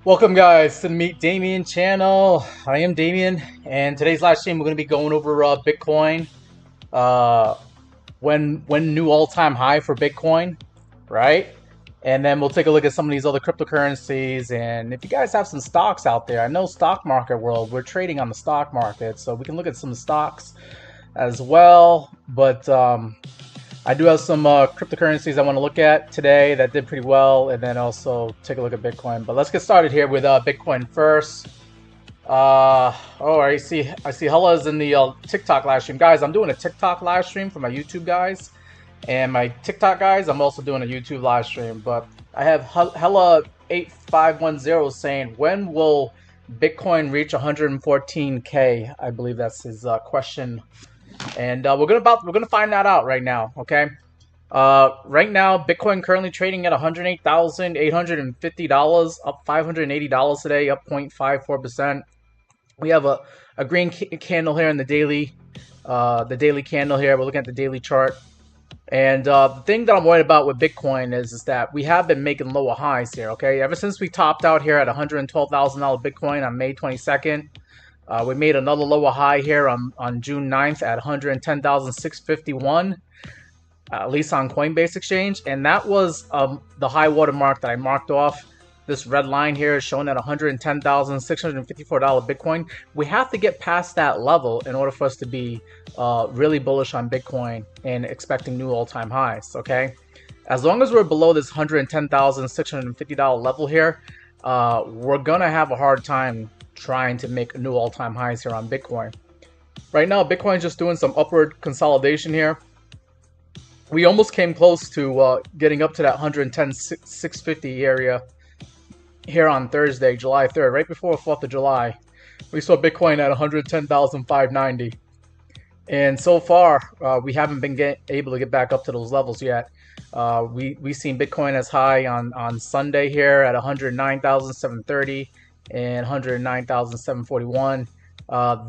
Welcome guys to the Meet Damien channel. I am Damien, and today's live stream we're going to be going over Bitcoin, when new all-time high for Bitcoin, right? And then we'll take a look at some of these other cryptocurrencies, and if you guys have some stocks out there, I know stock market world, we're trading on the stock market, so we can look at some stocks as well, but I do have some cryptocurrencies I want to look at today that did pretty well, and then also take a look at Bitcoin. But let's get started here with Bitcoin first. Oh, I see Hella's in the TikTok live stream. Guys, I'm doing a TikTok live stream for my YouTube guys. And my TikTok guys, I'm also doing a YouTube live stream. But I have Hella8510 saying, when will Bitcoin reach 114K? I believe that's his question. And we're gonna find that out right now. Okay. Right now, Bitcoin currently trading at $108,850, up $580 today, up 0.54%. We have a green candle here in the daily candle here. We're looking at the daily chart. And the thing that I'm worried about with Bitcoin is that we have been making lower highs here, okay? Ever since we topped out here at $112,000 Bitcoin on May 22nd, we made another lower high here on June 9th at 110,651, at least on Coinbase Exchange. And that was the high water mark that I marked off. This red line here is showing at $110,654 Bitcoin. We have to get past that level in order for us to be really bullish on Bitcoin and expecting new all-time highs, okay? As long as we're below this $110,650 level here, we're gonna have a hard time trying to make new all-time highs here on Bitcoin. Right now, Bitcoin's just doing some upward consolidation here. We almost came close to getting up to that 110,650 area here on Thursday, July 3rd, right before 4th of July. We saw Bitcoin at 110,590. And so far, we haven't been able to get back up to those levels yet. We've seen Bitcoin as high on Sunday here at 109,730 and 109,741.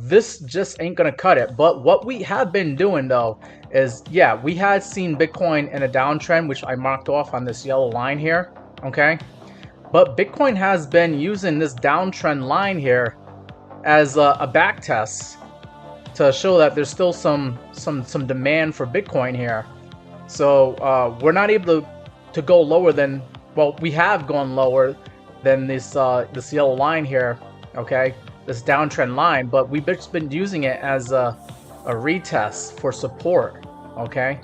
This just ain't gonna cut it. But what we have been doing though is, yeah, we had seen Bitcoin in a downtrend, which I marked off on this yellow line here, okay? But Bitcoin has been using this downtrend line here as a back test to show that there's still some demand for Bitcoin here. So we're not able to go lower than, well, we have gone lower than this yellow line here, okay? This downtrend line, but we've just been using it as a retest for support, okay?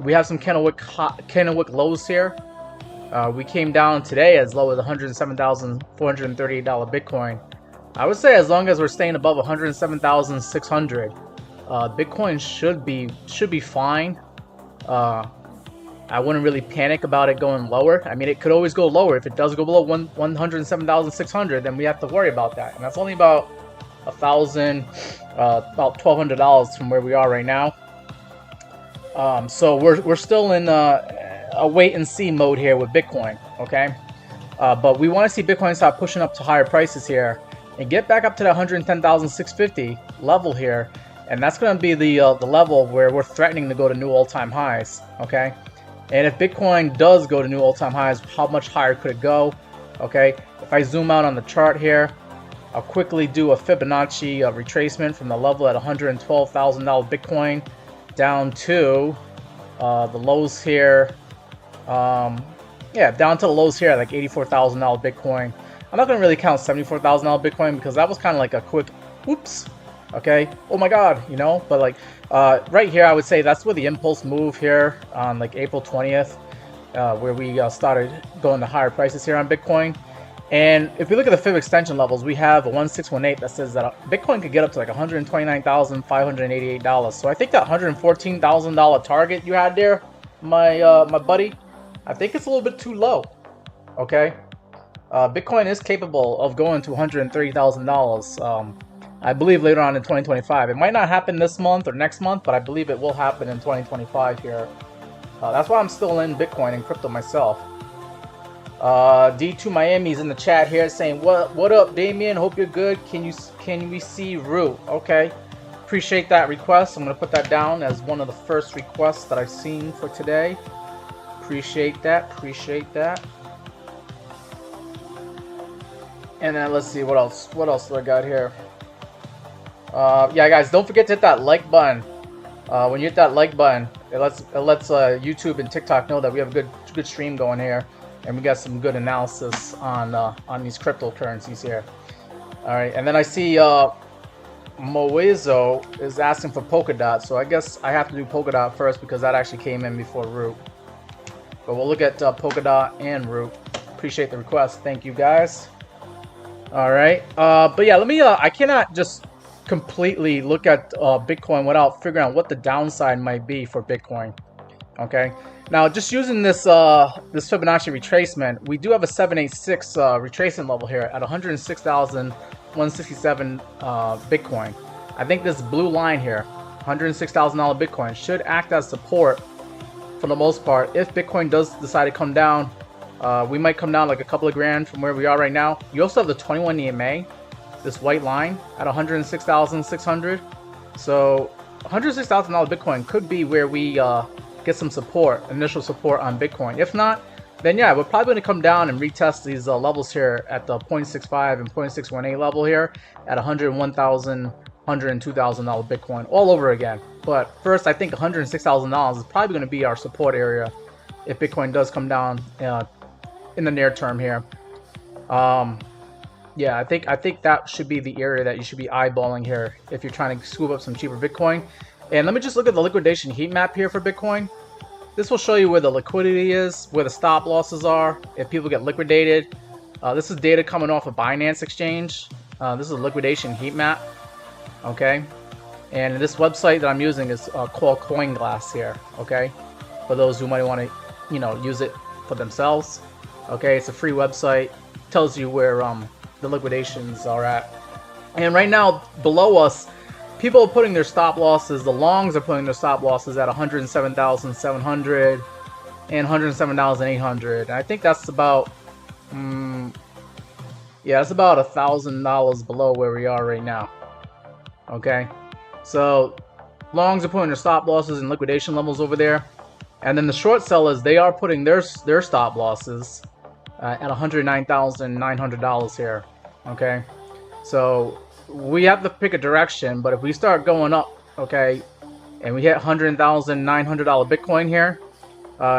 We have some candlewick lows here. We came down today as low as $107,438 Bitcoin. I would say as long as we're staying above 107,600, Bitcoin should be fine. I wouldn't really panic about it going lower. I mean, it could always go lower. If it does go below 107,600, then we have to worry about that. And that's only about about $1,200 from where we are right now. So we're still in a wait and see mode here with Bitcoin, okay? But we want to see Bitcoin start pushing up to higher prices here and get back up to the 110,650 level here, and that's going to be the level where we're threatening to go to new all-time highs, okay? And if Bitcoin does go to new all-time highs, how much higher could it go? Okay, if I zoom out on the chart here, I'll quickly do a Fibonacci retracement from the level at $112,000 Bitcoin down to the lows here. Yeah, down to the lows here at like $84,000 Bitcoin. I'm not going to really count $74,000 Bitcoin because that was kind of like a quick whoops. Okay, oh my god, you know, but like right here I would say that's where the impulse move here on like April 20th, where we started going to higher prices here on Bitcoin. And if we look at the Fib extension levels, we have a 1618 that says that Bitcoin could get up to like $129,588. So I think that $114,000 target you had there, my buddy, I think it's a little bit too low. Okay, Bitcoin is capable of going to $130,000. I believe later on in 2025. It might not happen this month or next month, but I believe it will happen in 2025 here. That's why I'm still in Bitcoin and crypto myself. D2 Miami's in the chat here saying, "What up, Damien? Hope you're good. Can we see Root?" Okay, appreciate that request. I'm gonna put that down as one of the first requests that I've seen for today. Appreciate that. Appreciate that. And then let's see what else. What else do I got here? Yeah, guys, don't forget to hit that like button. When you hit that like button, it lets YouTube and TikTok know that we have a good stream going here, and we got some good analysis on these cryptocurrencies here. All right, and then I see Moezo is asking for Polkadot, so I guess I have to do Polkadot first because that actually came in before Root. But we'll look at Polkadot and Root. Appreciate the request. Thank you, guys. All right, but yeah, let me. I cannot just completely look at Bitcoin without figuring out what the downside might be for Bitcoin. Okay. Now, just using this this Fibonacci retracement, we do have a 786 retracement level here at 106,167 Bitcoin. I think this blue line here, $106,000 Bitcoin, should act as support for the most part. If Bitcoin does decide to come down, we might come down like a couple of grand from where we are right now. You also have the 21 EMA, this white line at 106,600. So $106,000 Bitcoin could be where we get some support, initial support on Bitcoin. If not, then yeah, we're probably going to come down and retest these levels here at the 0.65 and 0.618 level here at $101,000, $102,000 Bitcoin all over again. But first, I think $106,000 is probably going to be our support area if Bitcoin does come down in the near term here. Yeah, I think that should be the area that you should be eyeballing here if you're trying to scoop up some cheaper Bitcoin. And let me just look at the liquidation heat map here for Bitcoin. This will show you where the liquidity is, where the stop losses are, if people get liquidated. This is data coming off of Binance Exchange. This is a liquidation heat map. Okay, and this website that I'm using is called CoinGlass here. Okay, for those who might want to, use it for themselves. Okay, it's a free website. Tells you where the liquidations are at. And right now, below us, people are putting their stop losses, the longs are putting their stop losses at 107,700 and 107,800. And I think that's about, yeah, it's about $1,000 below where we are right now. Okay, so longs are putting their stop losses and liquidation levels over there. And then the short sellers, they are putting their stop losses at $109,900 here. Okay, so we have to pick a direction, but if we start going up, okay, and we hit $100,900 Bitcoin here,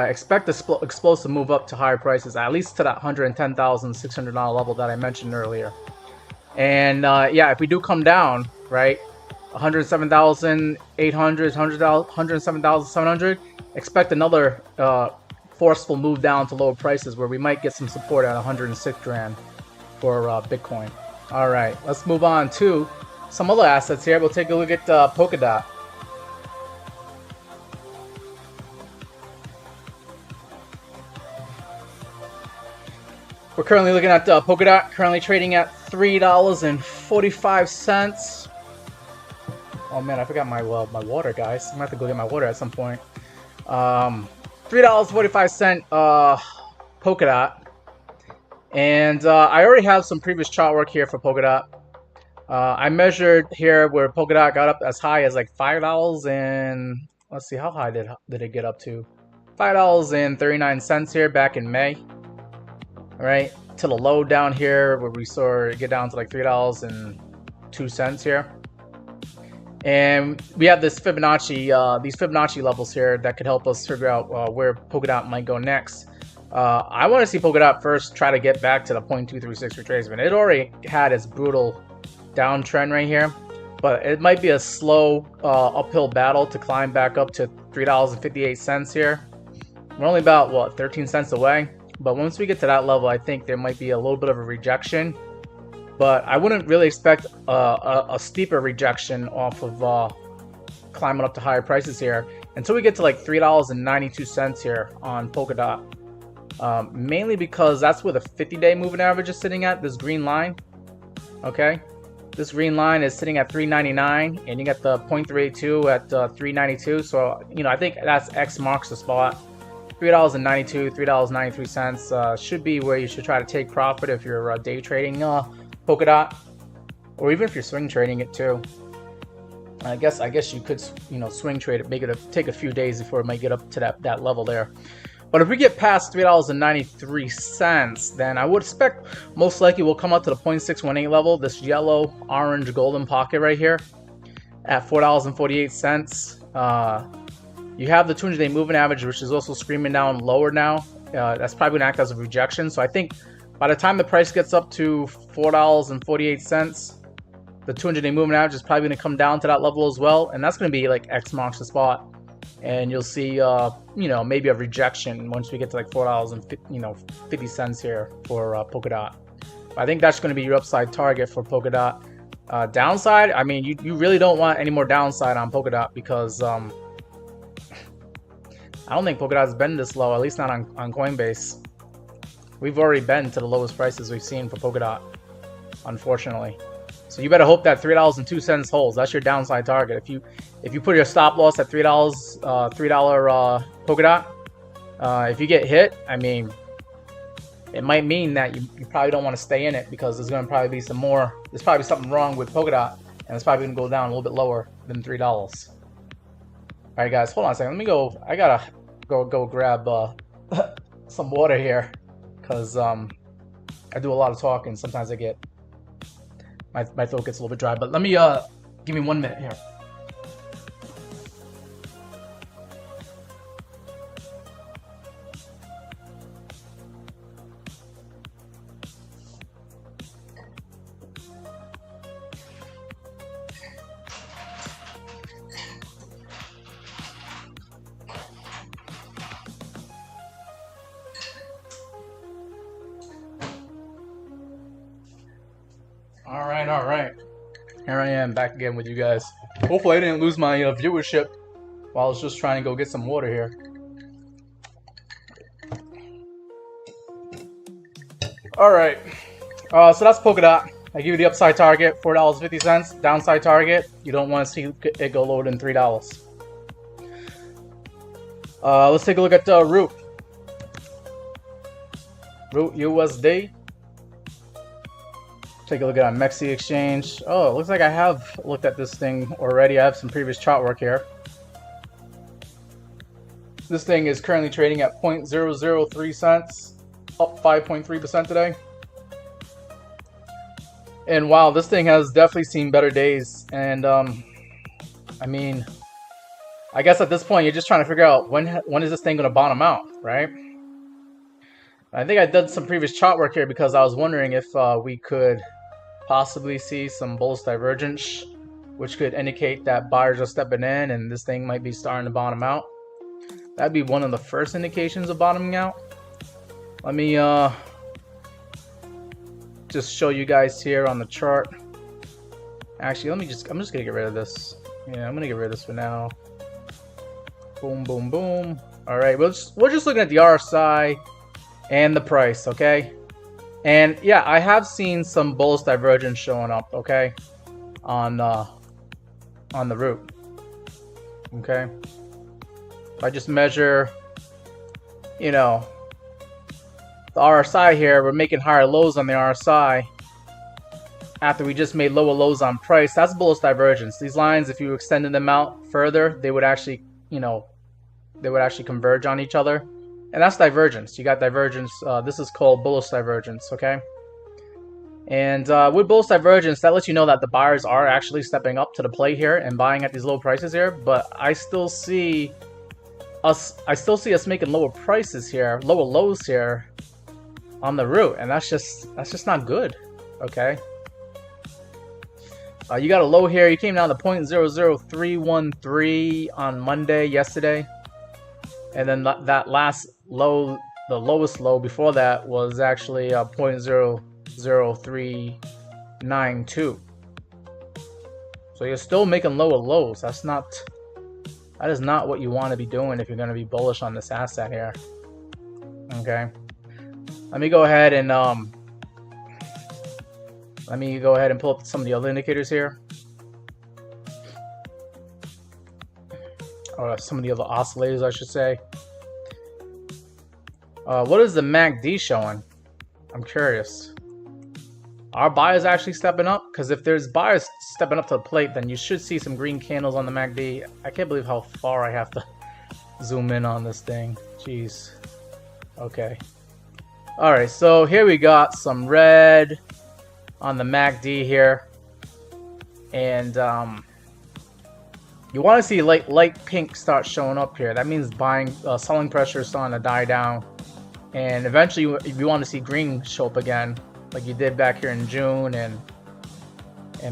expect the explosive move up to higher prices, at least to that $110,600 level that I mentioned earlier. And yeah, if we do come down, right, 107,800, 107,700, expect another forceful move down to lower prices where we might get some support at 106 grand for Bitcoin. All right, let's move on to some other assets here. We'll take a look at Polkadot. We're currently looking at Polkadot, currently trading at $3.45. Oh man, I forgot my water, guys. I'm gonna have to go get my water at some point. $3.45 Polkadot. And I already have some previous chart work here for Polkadot. I measured here where Polkadot got up as high as like $5 and let's see, how high did it get up to? $5.39 here back in May. All right, to the low down here where we saw it get down to like $3.02 here. And we have this Fibonacci, these Fibonacci levels here that could help us figure out where Polkadot might go next. I want to see Polkadot first try to get back to the 0.236 retracement. It already had its brutal downtrend right here, but it might be a slow uphill battle to climb back up to $3.58 here. We're only about, what, 13 cents away? But once we get to that level, I think there might be a little bit of a rejection. But I wouldn't really expect a steeper rejection off of climbing up to higher prices here until we get to like $3.92 here on Polkadot. Mainly because that's where the 50-day moving average is sitting at, this green line. Okay, this green line is sitting at $3.99, and you got the 0.382 at $3.92. So I think that's X marks the spot. $3.92, $3.93 should be where you should try to take profit if you're day trading Polkadot, or even if you're swing trading it too. I guess you could swing trade it, make it take a few days before it might get up to that level there. But if we get past $3.93, then I would expect most likely we'll come up to the 0.618 level, this yellow, orange, golden pocket right here at $4.48. You have the 200-day moving average, which is also screaming down lower now. That's probably going to act as a rejection. So I think by the time the price gets up to $4.48, the 200-day moving average is probably going to come down to that level as well. And that's going to be like X marks the spot. And you'll see, maybe a rejection once we get to like $4.50 here for Polkadot. I think that's going to be your upside target for Polkadot. Downside, I mean, you really don't want any more downside on Polkadot because I I don't think Polkadot's been this low, at least not on Coinbase. We've already been to the lowest prices we've seen for Polkadot, unfortunately. So you better hope that $3.02 holds. That's your downside target. If you put your stop loss at $3 Polkadot, if you get hit, I mean, it might mean that you probably don't want to stay in it, because there's going to probably be some more. There's probably something wrong with Polkadot, and it's probably going to go down a little bit lower than $3. All right, guys, hold on a second. Let me go. I gotta go grab some water here, because I do a lot of talking. Sometimes I get my throat gets a little bit dry. But let me give me 1 minute here. All right. Here I am back again with you guys. Hopefully I didn't lose my viewership while I was just trying to go get some water here. All right. So that's Polkadot. I give you the upside target, $4.50. Downside target, you don't want to see it go lower than $3. Let's take a look at Root. Root USD. Take a look at Mexi Exchange. Oh, it looks like I have looked at this thing already. I have some previous chart work here. This thing is currently trading at 0.003 cents, up 5.3% today. And wow, this thing has definitely seen better days. And I mean, I guess at this point you're just trying to figure out when is this thing going to bottom out, right? I think I did some previous chart work here because I was wondering if we could possibly see some bullish divergence, which could indicate that buyers are stepping in and this thing might be starting to bottom out. That'd be one of the first indications of bottoming out. Let me just show you guys here on the chart. Actually, I'm just gonna get rid of this. Yeah, I'm gonna get rid of this for now. Boom, boom, boom. All right, we're just looking at the RSI and the price, okay? And yeah, I have seen some bullish divergence showing up, okay, on the root. Okay, if I just measure, you know, the RSI here, we're making higher lows on the RSI after we just made lower lows on price. That's bullish divergence. These lines, if you extended them out further, they would actually, you know, they would actually converge on each other. And that's divergence. You got divergence. This is called bullish divergence, okay? And with bullish divergence, that lets you know that the buyers are actually stepping up to the plate here and buying at these low prices here. But I still see us making lower prices here, lower lows here on the root, and that's just not good, okay? You got a low here. You came down to 0.00313 on Monday, yesterday. And then that last low, the lowest low before that was actually 0.00392. So you're still making lower lows. That is not what you want to be doing if you're going to be bullish on this asset here. Okay. Let me go ahead and pull up some of the other indicators here. Or some of the other oscillators, I should say. What is the MACD showing? I'm curious. Are buyers actually stepping up? Because if there's buyers stepping up to the plate, then you should see some green candles on the MACD. I can't believe how far I have to zoom in on this thing. Jeez. Okay. Alright, so here we got some red on the MACD here. And you want to see light pink start showing up here. That means selling pressure is starting to die down. And eventually, if you want to see green show up again, like you did back here in June and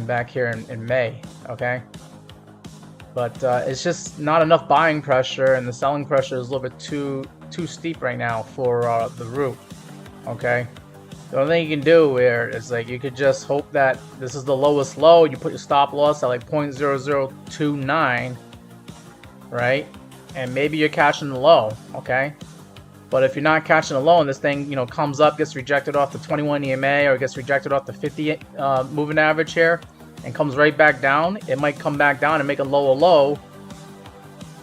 back here in May, okay? But it's just not enough buying pressure, and the selling pressure is a little bit too steep right now for the root, okay? The only thing you can do here is like you could just hope that this is the lowest low. You put your stop loss at like 0.0029, right? and maybe you're catching the low, okay? But if you're not catching the low and this thing, you know, comes up, gets rejected off the 21 EMA or gets rejected off the 50 moving average here and comes right back down, it might come back down and make a lower low,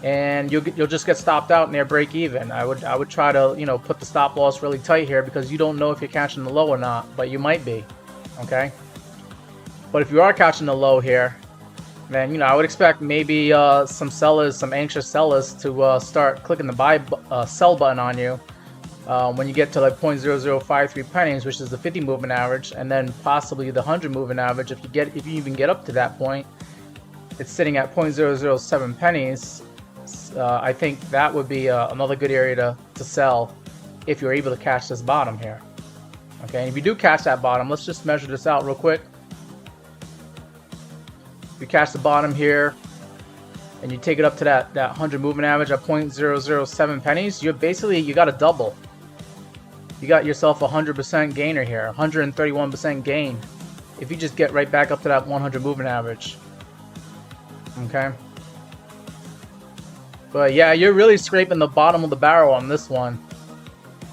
and you'll just get stopped out near break even. I would try to, you know, put the stop loss really tight here because you don't know if you're catching the low or not, but you might be, okay? But if you are catching the low here, then, you know, I would expect maybe some sellers, some anxious sellers, to start clicking the buy sell button on you when you get to like 0.0053 pennies, which is the 50 moving average, and then possibly the 100 moving average. If you even get up to that point, it's sitting at 0.007 pennies. I think that would be another good area to sell if you're able to catch this bottom here. Okay, and if you do catch that bottom, let's just measure this out real quick. If you catch the bottom here and you take it up to that 100 moving average at 0.007 pennies, you got a double. You got yourself a 100% gainer here, 131% gain if you just get right back up to that 100 moving average. Okay. But yeah, you're really scraping the bottom of the barrel on this one.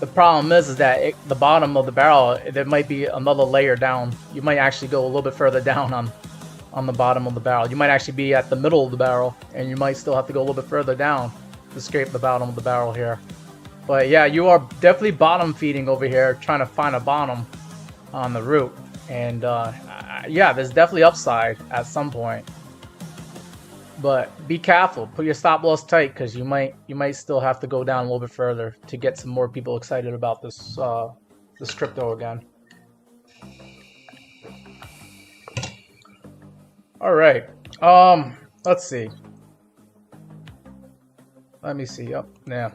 The problem is that the bottom of the barrel, there might be another layer down. You might actually go a little bit further down on the bottom of the barrel. You might actually be at the middle of the barrel, and you might still have to go a little bit further down to scrape the bottom of the barrel here. But yeah, you are definitely bottom feeding over here, trying to find a bottom on the route. And yeah, there's definitely upside at some point. But be careful. Put your stop loss tight, because you might still have to go down a little bit further to get some more people excited about this crypto again. All right. Let's see. Let me see. Up yeah.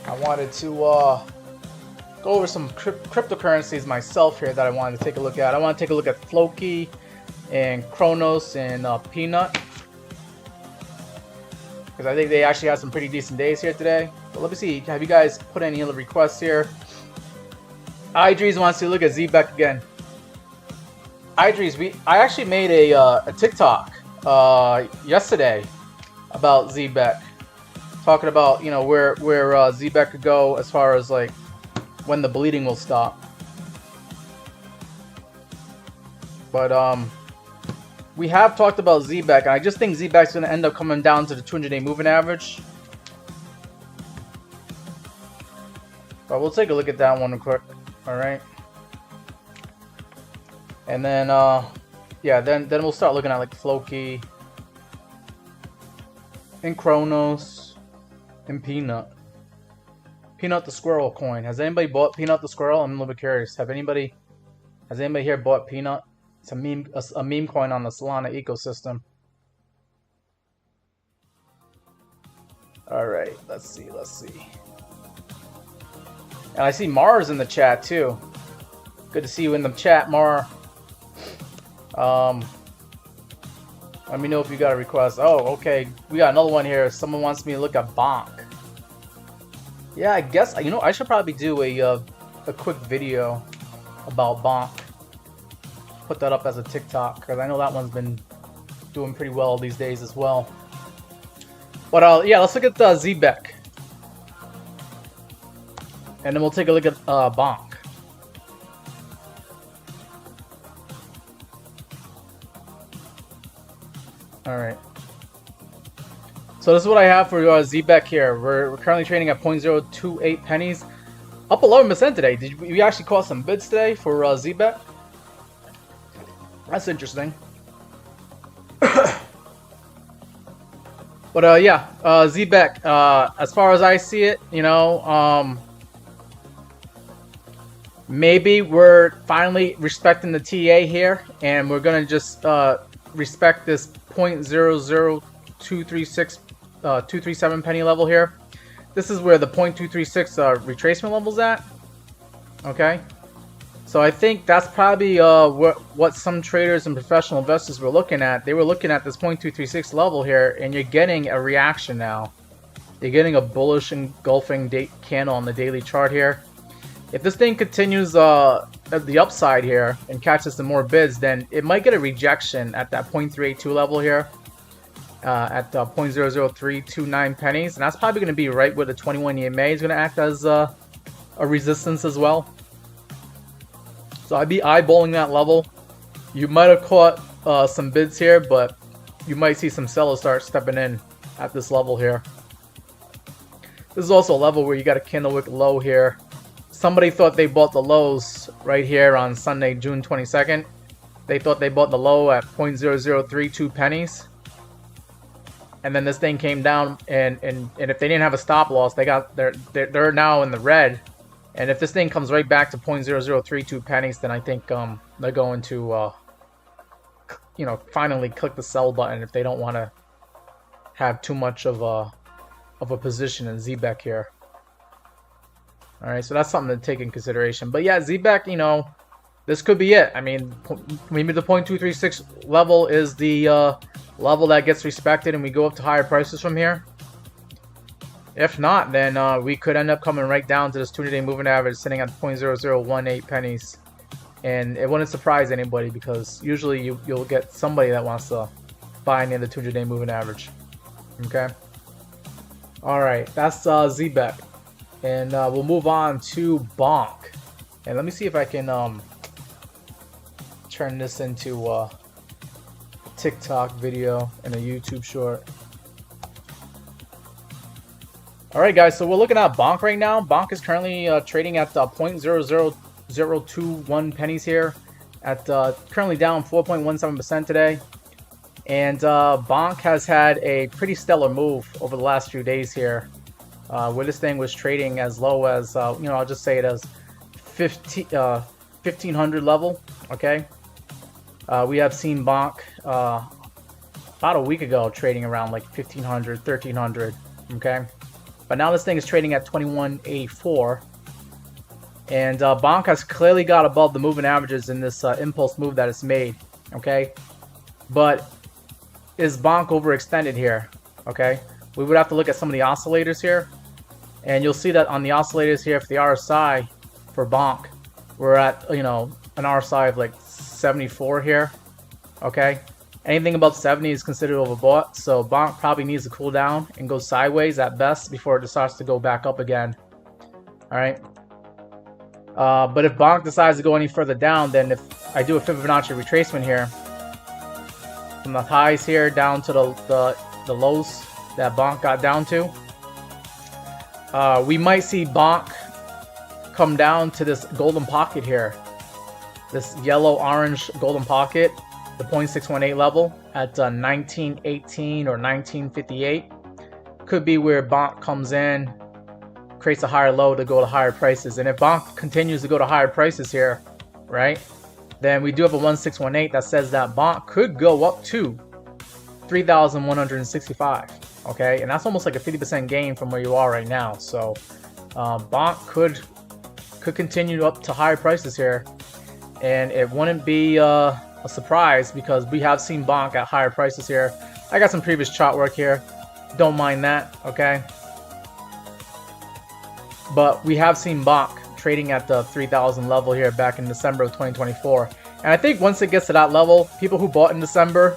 I wanted to go over some cryptocurrencies myself here that I wanted to take a look at. I want to take a look at Floki and Cronos and Peanut, because I think they actually had some pretty decent days here today. But let me see. Have you guys put any other requests here? Idris wants to look at ZBEC again. Idris, I actually made a TikTok yesterday about ZBEC, talking about, you know, where ZBEC could go as far as like when the bleeding will stop. But we have talked about ZBEC, and I just think ZBEC's going to end up coming down to the 200-day moving average. But we'll take a look at that one real quick. All right. And then, yeah, then we'll start looking at like Floki and Cronos and Peanut. Peanut the Squirrel coin. Has anybody bought Peanut the Squirrel? I'm a little bit curious. Has anybody here bought Peanut? It's a meme coin on the Solana ecosystem. All right, let's see. And I see Mars in the chat too. Good to see you in the chat, Mar. Let me know if you got a request. Oh, okay. We got another one here. Someone wants me to look at Bonk. Yeah, I guess, you know, I should probably do a quick video about Bonk. Put that up as a TikTok, because I know that one's been doing pretty well these days as well. But yeah, let's look at ZBEC. And then we'll take a look at Bonk. Alright. So this is what I have for ZBEC here. We're currently trading at 0.028 pennies. Up 11% today. Did we actually caught some bids today for ZBEC? That's interesting. But yeah, ZBEC, as far as I see it, you know, maybe we're finally respecting the TA here, and we're gonna just respect this 0.00237 penny level here. This is where the 0.236 retracement level's at. Okay, so I think that's probably what some traders and professional investors were looking at. They were looking at this 0.236 level here, and you're getting a reaction now. You're getting a bullish engulfing candle on the daily chart here. If this thing continues at the upside here and catches some more bids, then it might get a rejection at that 0.382 level here. at 0.00329 pennies, and that's probably going to be right where the 21 EMA is going to act as a resistance as well. So I'd be eyeballing that level. You might have caught some bids here, but you might see some sellers start stepping in at this level here. This is also a level where you got a candlewick low here. Somebody thought they bought the lows right here on Sunday, June 22nd. They thought they bought the low at 0.0032 pennies. And then this thing came down, and if they didn't have a stop loss, they're now in the red. And if this thing comes right back to 0.0032 pennies, then I think they're going to finally click the sell button if they don't want to have too much of a position in ZBEC here. All right, so that's something to take in consideration. But yeah, ZBEC, this could be it. I mean, maybe the 0.236 level is the level that gets respected and we go up to higher prices from here. If not, then we could end up coming right down to this 200-day moving average sitting at 0.0018 pennies. And it wouldn't surprise anybody because usually you'll get somebody that wants to buy near the 200-day moving average. Okay? Alright, that's ZBEC. And we'll move on to Bonk. And let me see if I can turn this into a TikTok video and a YouTube short. Alright guys, so we're looking at Bonk right now. Bonk is currently trading at 0.00021 pennies here. At currently down 4.17% today. And Bonk has had a pretty stellar move over the last few days here. Where this thing was trading as low as, I'll just say it as 1500 level, okay? We have seen Bonk about a week ago trading around like 1500, 1300, okay? But now this thing is trading at 2184. And Bonk has clearly got above the moving averages in this impulse move that it's made, okay? But is Bonk overextended here, okay? We would have to look at some of the oscillators here. And you'll see that on the oscillators here for the RSI for Bonk, we're at, an RSI of like 74 here, okay? Anything above 70 is considered overbought, so Bonk probably needs to cool down and go sideways at best before it starts to go back up again, all right? But if Bonk decides to go any further down, then if I do a Fibonacci retracement here, from the highs here down to the lows that Bonk got down to, we might see Bonk come down to this golden pocket here. This yellow-orange golden pocket, the 0.618 level at 1918 or 1958. Could be where Bonk comes in, creates a higher low to go to higher prices. And if Bonk continues to go to higher prices here, right, then we do have a 1618 that says that Bonk could go up to 3,165. Okay, and that's almost like a 50% gain from where you are right now. So Bonk could continue up to higher prices here, and it wouldn't be a surprise because we have seen Bonk at higher prices here. I got some previous chart work here, don't mind that, okay? But we have seen Bonk trading at the 3,000 level here back in December of 2024, and I think once it gets to that level, people who bought in December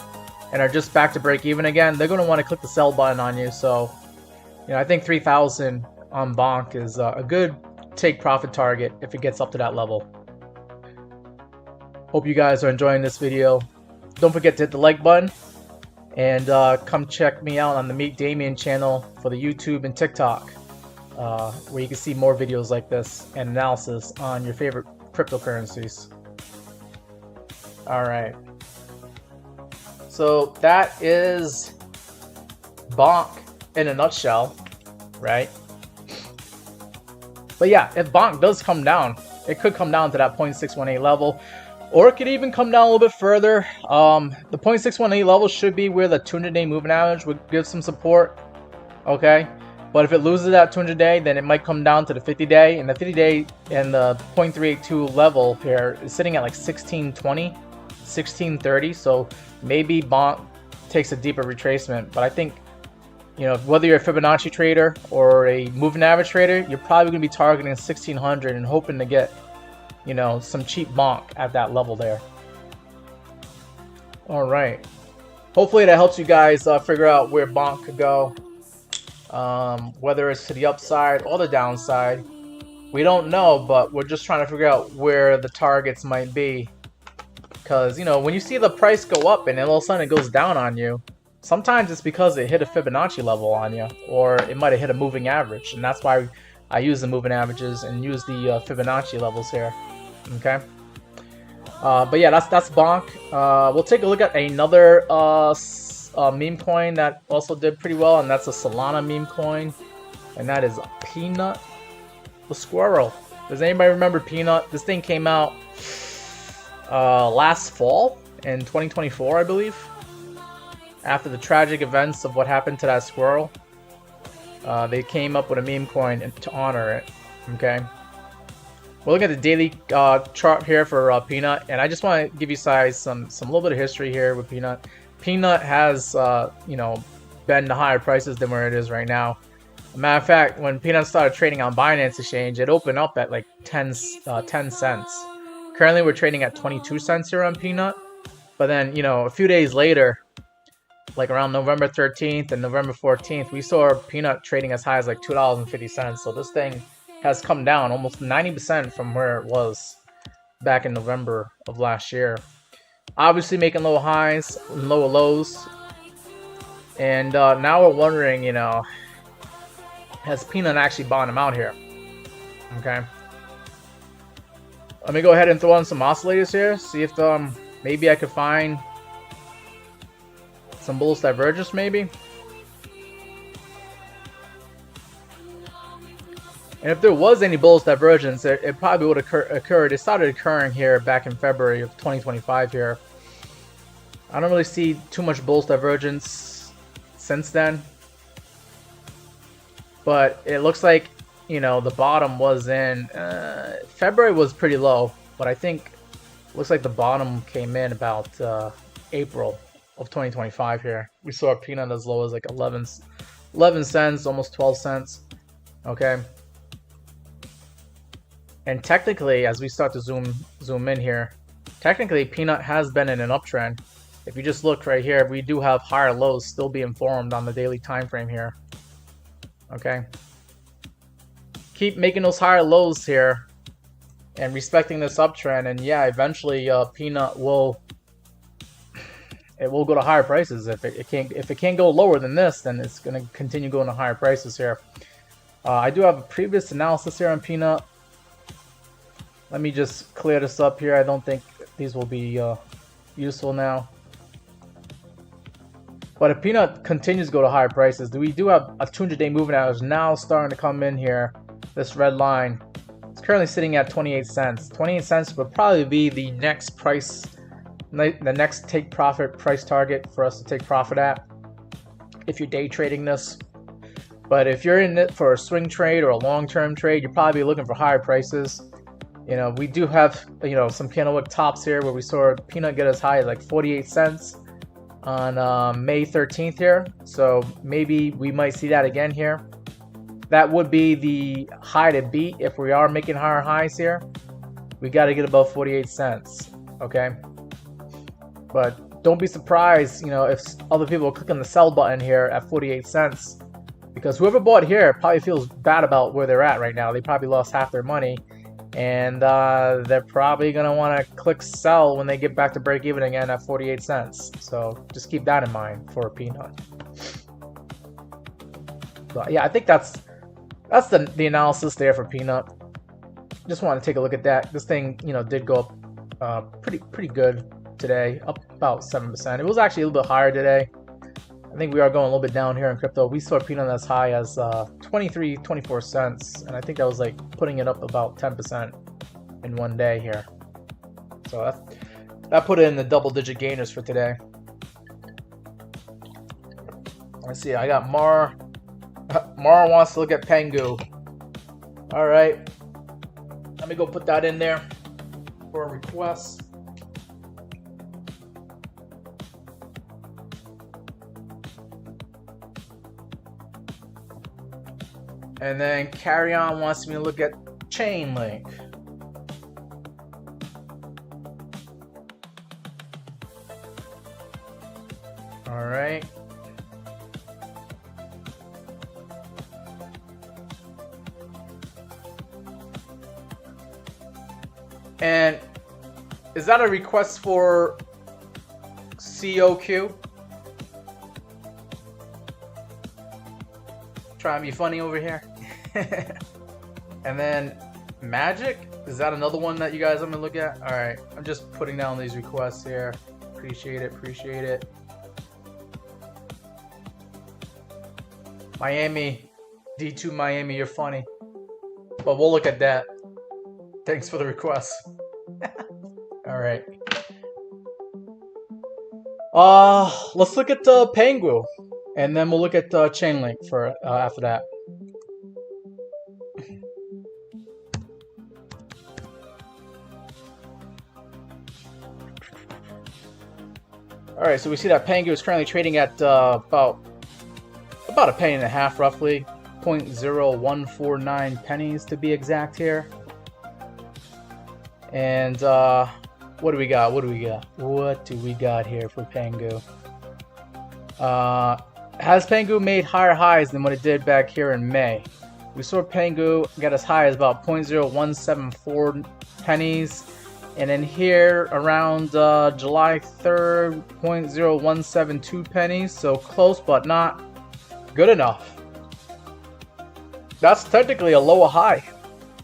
and are just back to break even again, they're going to want to click the sell button on you. So, I think 3,000 on Bonk is a good take profit target if it gets up to that level. Hope you guys are enjoying this video. Don't forget to hit the like button and come check me out on the Meet Damien channel for the YouTube and TikTok, where you can see more videos like this and analysis on your favorite cryptocurrencies. All right. So that is Bonk in a nutshell, right? But yeah, if Bonk does come down, it could come down to that 0.618 level, or it could even come down a little bit further. The 0.618 level should be where the 200-day moving average would give some support, okay? But if it loses that 200-day, then it might come down to the 50-day, and the 50-day and the 0.382 level here is sitting at like 1620, 1630, so maybe Bonk takes a deeper retracement. But I think, whether you're a Fibonacci trader or a moving average trader, you're probably going to be targeting 1600 and hoping to get, some cheap Bonk at that level there. All right. Hopefully that helps you guys figure out where Bonk could go, whether it's to the upside or the downside. We don't know, but we're just trying to figure out where the targets might be. Because, you know, when you see the price go up and then all of a sudden it goes down on you, sometimes it's because it hit a Fibonacci level on you, or it might have hit a moving average, and that's why I use the moving averages and use the Fibonacci levels here. Okay. But yeah, that's Bonk. We'll take a look at another meme coin that also did pretty well, and that's a Solana meme coin, and that is Peanut the Squirrel. Does anybody remember Peanut? This thing came out last fall in 2024, I believe, after the tragic events of what happened to that squirrel. They came up with a meme coin to honor it. Okay. We're looking at the daily chart here for Peanut, and I just want to give you guys some little bit of history here with Peanut. Peanut has you know, been to higher prices than where it is right now. As a matter of fact, when Peanut started trading on Binance Exchange, it opened up at like 10 cents. Currently, we're trading at 22 cents here on Peanut. But then, you know, a few days later, like around November 13th and November 14th, we saw Peanut trading as high as like $2.50. So this thing has come down almost 90% from where it was back in November of last year. Obviously making lower highs and lower lows. And now we're wondering, you know, has Peanut actually bottomed out here? Okay. Let me go ahead and throw on some oscillators here, see if maybe I could find some bullish divergence maybe. And if there was any bullish divergence, it probably would have occurred. It started occurring here back in February of 2025 here. I don't really see too much bullish divergence since then. But it looks like, you know, the bottom was in February was pretty low, but I think looks like the bottom came in about April of 2025 here. We saw a Peanut as low as like 11 cents, almost 12 cents. Okay. And technically, as we start to zoom in here, technically Peanut has been in an uptrend. If you just look right here, we do have higher lows still being formed on the daily time frame here. Okay. Keep making those higher lows here and respecting this uptrend, and yeah, eventually Peanut will go to higher prices. If it can't go lower than this, then it's going to continue going to higher prices here. I do have a previous analysis here on Peanut. Let me just clear this up here. I don't think these will be useful now. But if Peanut continues to go to higher prices, we do have a 200-day moving average now starting to come in here. This red line, it's currently sitting at 28 cents. 28 cents would probably be the next price, the next take profit price target for us to take profit at if you're day trading this. But if you're in it for a swing trade or a long-term trade, you're probably looking for higher prices. You know, we do have, you know, some candlewick tops here where we saw Peanut get as high as like 48 cents on May 13th here. So maybe we might see that again here. That would be the high to beat if we are making higher highs here. We got to get above 48 cents, okay? But don't be surprised, you know, if other people click on the sell button here at 48 cents, because whoever bought here probably feels bad about where they're at right now. They probably lost half their money, and they're probably going to want to click sell when they get back to break even again at 48 cents. So just keep that in mind for a Peanut. But yeah, I think that's the analysis there for Peanut. Just want to take a look at that. This thing, you know, did go up pretty good today, up about 7%. It was actually a little bit higher today. I think we are going a little bit down here in crypto. We saw Peanut as high as 24 cents, and I think that was like putting it up about 10% in one day here. So that put it in the double-digit gainers for today. Let's see. I got Mar. Mar wants to look at Pengu. All right. Let me go put that in there for a request. And then Carry On wants me to look at Chainlink. right? And is that a request for COQ? Trying to be funny over here. And then Magic, is that another one that you guys want me to look at? All right, I'm just putting down these requests here. Appreciate it, appreciate it. Miami, D2 Miami, you're funny. But we'll look at that. Thanks for the request. All right. Let's look at Pengu, and then we'll look at Chainlink for after that. All right, so we see that Pengu is currently trading at about a penny and a half, roughly 0.0149 pennies to be exact here. And what do we got? What do we got? What do we got here for Pengu? Has Pengu made higher highs than what it did back here in May? We saw Pengu get as high as about 0.0174 pennies. And then here around July 3rd, 0.0172 pennies. So close, but not good enough. That's technically a lower high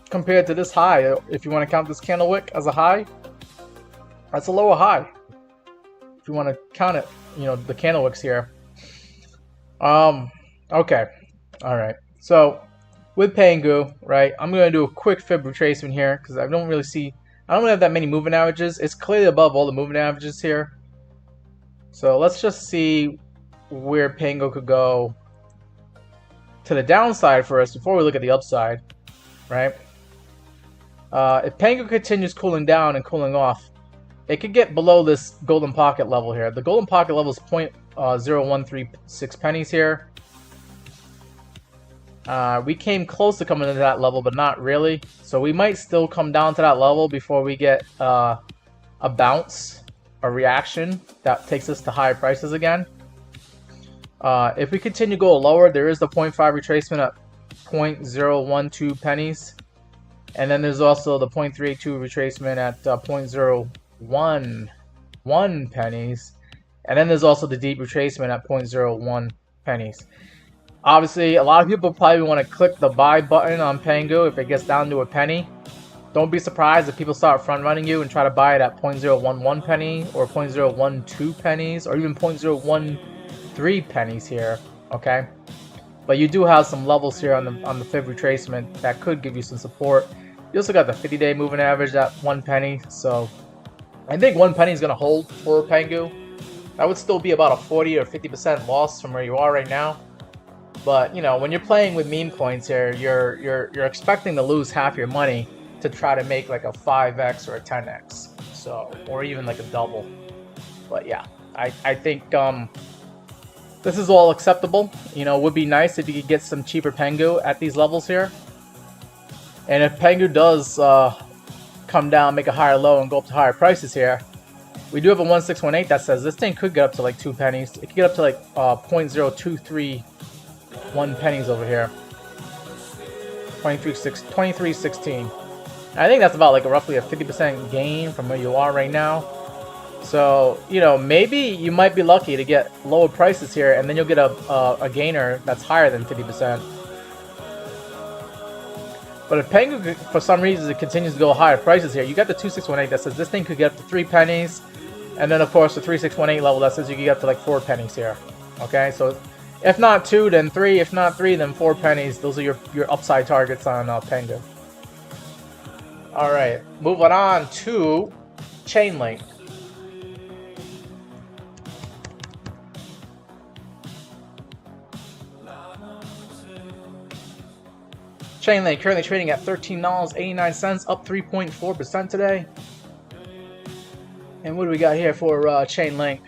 compared to this high. If you want to count this candle wick as a high, that's a lower high. If you want to count it, you know, the candle wicks here. Okay. All right. So with Pengu, right, I'm going to do a quick fib retracement here because I don't really have that many moving averages. It's clearly above all the moving averages here. So let's just see where Pengu could go to the downside first before we look at the upside, right? If Pengu continues cooling down and cooling off, it could get below this golden pocket level here. The golden pocket level is 0.0136 pennies here. We came close to coming into that level, but not really. So we might still come down to that level before we get a bounce, a reaction that takes us to higher prices again. If we continue to go lower, there is the 0.5 retracement at 0.012 pennies. And then there's also the 0.382 retracement at 0.011 pennies. And then there's also the deep retracement at 0.01 pennies. Obviously, a lot of people probably want to click the buy button on Pengu if it gets down to a penny. Don't be surprised if people start front running you and try to buy it at 0.011 penny or 0.012 pennies or even 0.013 pennies here, okay? But you do have some levels here on the fib retracement that could give you some support. You also got the 50-day moving average at 1 penny, so I think 1 penny is going to hold for Pengu. That would still be about a 40 or 50% loss from where you are right now. But you know, when you're playing with meme coins here, you're expecting to lose half your money to try to make like a 5x or a 10x, so, or even like a double. But yeah, I think this is all acceptable. You know, it would be nice if you could get some cheaper Pengu at these levels here. And if Pengu does come down, make a higher low, and go up to higher prices here, we do have a 1618 that says this thing could get up to like 2 pennies. It could get up to like 0.0231 pennies over here. 23.16. I think that's about like roughly a 50% gain from where you are right now. So, you know, maybe you might be lucky to get lower prices here, and then you'll get a gainer that's higher than 50%. But if Pengu, for some reason, it continues to go higher prices here, you got the 2618 that says this thing could get up to 3 pennies. And then, of course, the 3618 level that says you can get up to like 4 pennies here. Okay, so if not 2, then 3. If not 3, then 4 pennies. Those are your upside targets on Pengu. All right, moving on to Chainlink. Chainlink currently trading at $13.89, up 3.4% today. And what do we got here for Chainlink?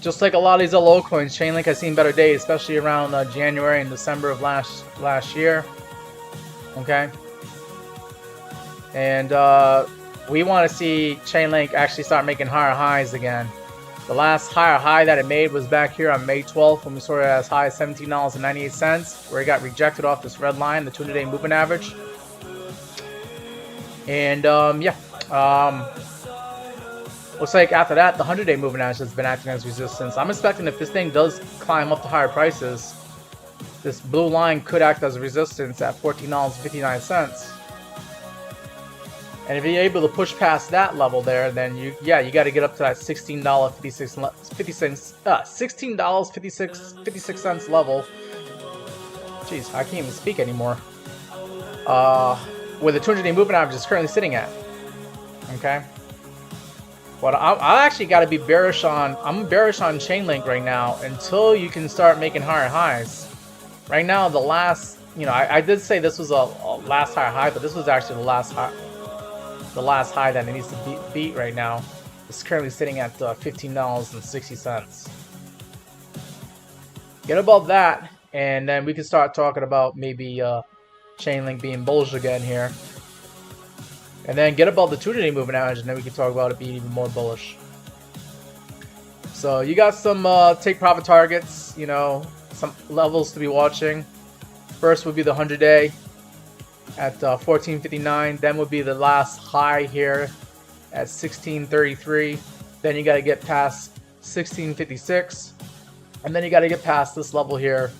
Just like a lot of these other altcoins, Chainlink has seen better days, especially around January and December of last year. Okay, and we want to see Chainlink actually start making higher highs again. The last higher high that it made was back here on May 12th when we saw it as high as $17.98, where it got rejected off this red line, the 200-day moving average. And looks like after that, the 100-day moving average has been acting as resistance. I'm expecting if this thing does climb up to higher prices, this blue line could act as a resistance at $14.59. And if you're able to push past that level there, then you got to get up to that $16.56 level. Jeez, I can't even speak anymore. Where the 200-day moving average is currently sitting at. Okay. But I actually got to be bearish on. I'm bearish on Chainlink right now until you can start making higher highs. Right now, the last, I did say this was a last higher high, but this was actually the last high that it needs to beat right now. It's currently sitting at $15.60. Get above that, and then we can start talking about maybe Chainlink being bullish again here. And then get above the 200-day moving average, and then we can talk about it being even more bullish. So you got some take profit targets, some levels to be watching. First would be the 100-day at 14.59. Then would be the last high here at 16.33. Then you got to get past 16.56. And then you got to get past this level here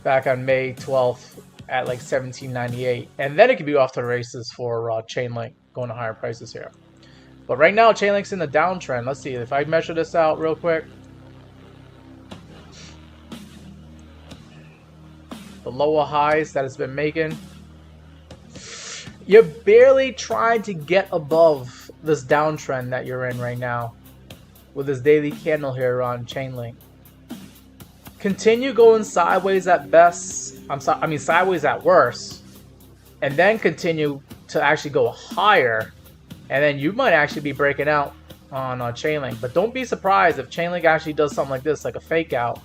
back on May 12th at like 17.98. And then it could be off to the races for Chainlink going to higher prices here. But right now, Chainlink's in the downtrend. Let's see if I measure this out real quick. The lower highs that it's been making. You're barely trying to get above this downtrend that you're in right now with this daily candle here on Chainlink. Continue going sideways at best. Sideways at worst. And then continue to actually go higher. And then you might actually be breaking out on Chainlink. But don't be surprised if Chainlink actually does something like this, like a fake out,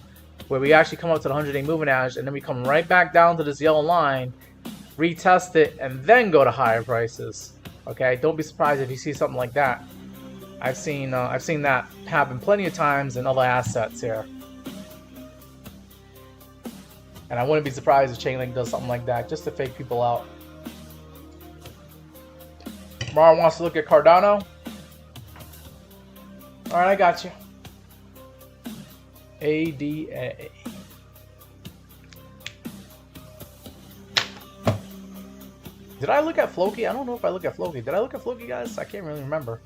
where we actually come up to the 100-day moving average, and then we come right back down to this yellow line, retest it, and then go to higher prices. Okay, don't be surprised if you see something like that. I've seen that happen plenty of times in other assets here, and I wouldn't be surprised if Chainlink does something like that just to fake people out. Mara wants to look at Cardano. All right, I got you. ADA. Did I look at Floki? I don't know if I look at Floki. Did I look at Floki, guys? I can't really remember.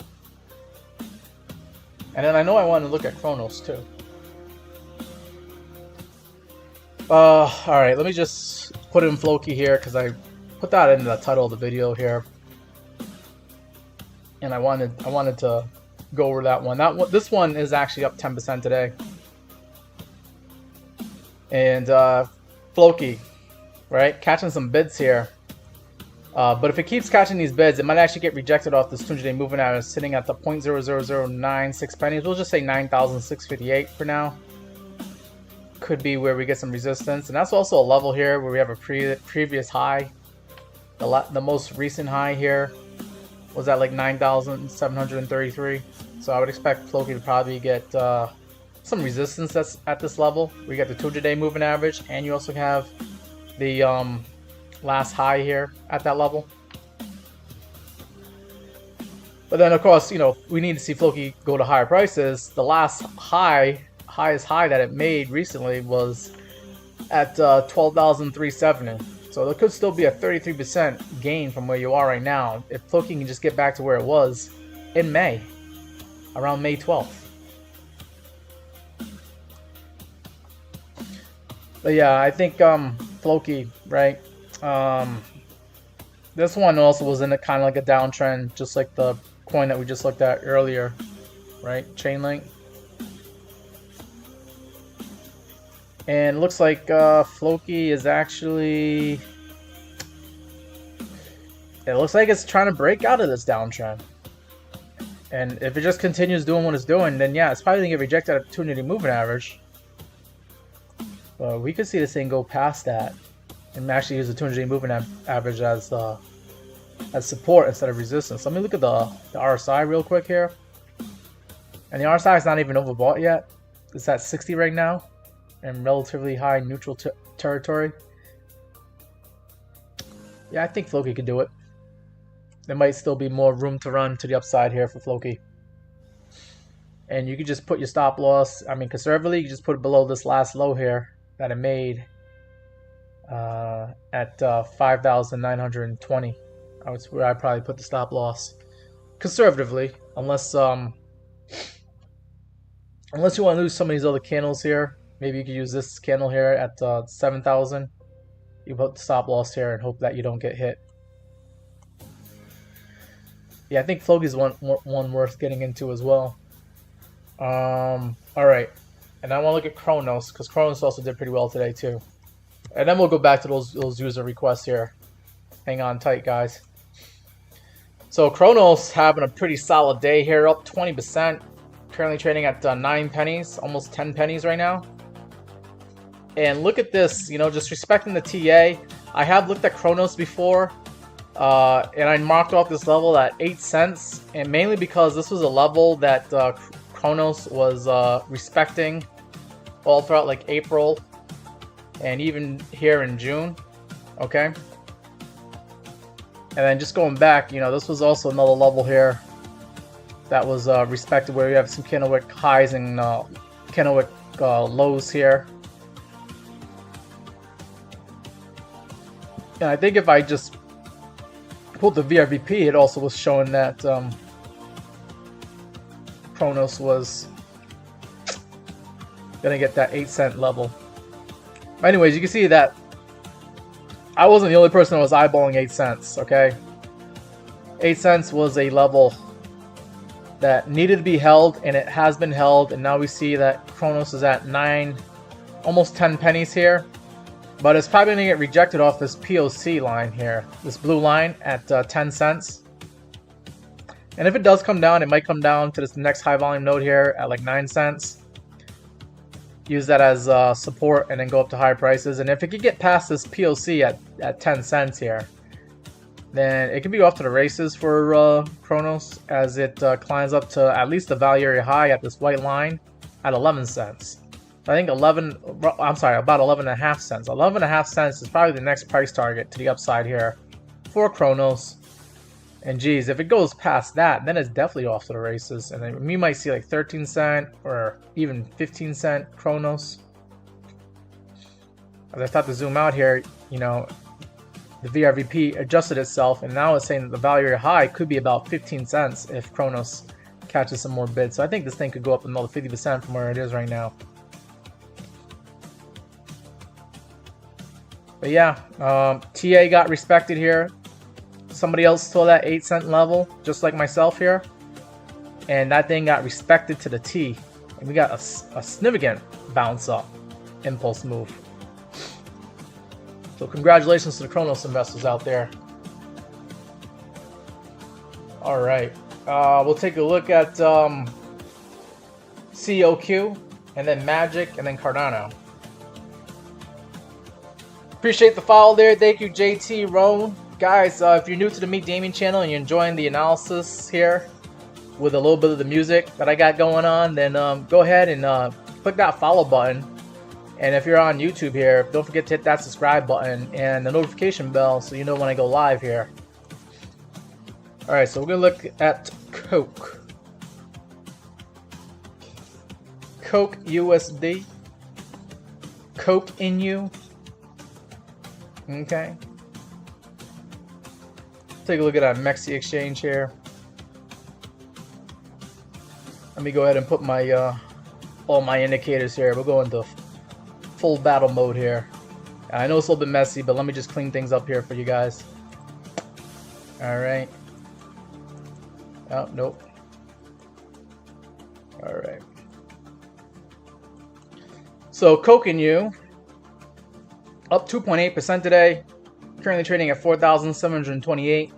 And then I know I wanted to look at Chronos too. Alright, let me just put in Floki here because I put that in the title of the video here. And I wanted to go over that one. This one is actually up 10% today. And Floki, right? Catching some bids here. But if it keeps catching these bids, it might actually get rejected off this 200-day moving average sitting at the 0.00096 pennies. We'll just say 9,658 for now. Could be where we get some resistance. And that's also a level here where we have a previous high. The most recent high here was at like 9,733. So I would expect Floki to probably get some resistance that's at this level. We got the 200-day moving average, and you also have the last high here at that level. But then of course, we need to see Floki go to higher prices. The last highest high that it made recently was at 12,370. So there could still be a 33% gain from where you are right now if Floki can just get back to where it was in May, around May 12th. But yeah, I think Floki, right? This one also was in a kind of like a downtrend, just like the coin that we just looked at earlier, right? Chainlink. And it looks like Floki is actually... It looks like it's trying to break out of this downtrend. And if it just continues doing what it's doing, then yeah, it's probably going to get rejected at the 200-day moving average. But we could see this thing go past that and actually use the 200-day moving average as as support instead of resistance. Let me look at the RSI real quick here. And the RSI is not even overbought yet. It's at 60 right now in relatively high neutral territory. Yeah, I think Floki could do it. There might still be more room to run to the upside here for Floki. And you could just put your stop loss, I mean conservatively, you just put it below this last low here that it made at 5,920. That's where I'd probably put the stop loss. Conservatively, unless you want to lose some of these other candles here. Maybe you could use this candle here at 7,000. You put the stop loss here and hope that you don't get hit. Yeah, I think Floki's one worth getting into as well. Alright. And I want to look at Kronos, because Kronos also did pretty well today too. And then we'll go back to those user requests here. Hang on tight, guys. So Kronos having a pretty solid day here, up 20%. Currently trading at 9 pennies, almost 10 pennies right now. And look at this, you know, just respecting the TA. I have looked at Kronos before, and I marked off this level at 8 cents, and mainly because this was a level that Kronos was respecting all throughout like April and even here in June. Okay, and then just going back, you know, this was also another level here that was respected, where you have some candlewick highs and candlewick lows here. And I think if I just pulled the VRVP, it also was showing that Kronos was gonna get that 8 cent level. But anyways, you can see that I wasn't the only person that was eyeballing 8 cents, okay? 8 cents was a level that needed to be held, and it has been held, and now we see that Kronos is at 9, almost 10 pennies here. But it's probably going to get rejected off this POC line here, this blue line at 10 cents. And if it does come down, it might come down to this next high volume node here at like 9 cents. Use that as support and then go up to higher prices. And if it could get past this POC at 10 cents here, then it can be off to the races for Kronos as it climbs up to at least the value area high at this white line at 11 cents. I think about 11.5 cents. 11.5 cents is probably the next price target to the upside here for Kronos. And geez, if it goes past that, then it's definitely off to the races. And then we might see like 13 cent or even 15 cent Kronos. As I start to zoom out here, you know, the VRVP adjusted itself, and now it's saying that the value area high could be about 15 cents if Kronos catches some more bids. So I think this thing could go up another 50% from where it is right now. But yeah, TA got respected here. Somebody else saw that 8 cent level, just like myself here. And that thing got respected to the T. And we got a significant bounce up, impulse move. So congratulations to the Kronos investors out there. Alright, we'll take a look at COQ, and then Magic, and then Cardano. Appreciate the follow there. Thank you, JT Roan. Guys, if you're new to the Meet Damien channel and you're enjoying the analysis here with a little bit of the music that I got going on, then go ahead and click that follow button. And if you're on YouTube here, don't forget to hit that subscribe button and the notification bell so you know when I go live here. Alright, so we're going to look at Coke. Coke USD. Coke Inu. Okay. Take a look at that Mexi exchange here. Let me go ahead and put my all my indicators here. We'll go into full battle mode here. I know it's a little bit messy, but let me just clean things up here for you guys. Alright. Oh, nope. Alright. So, Coke Inu up 2.8% today. Currently trading at 4,728.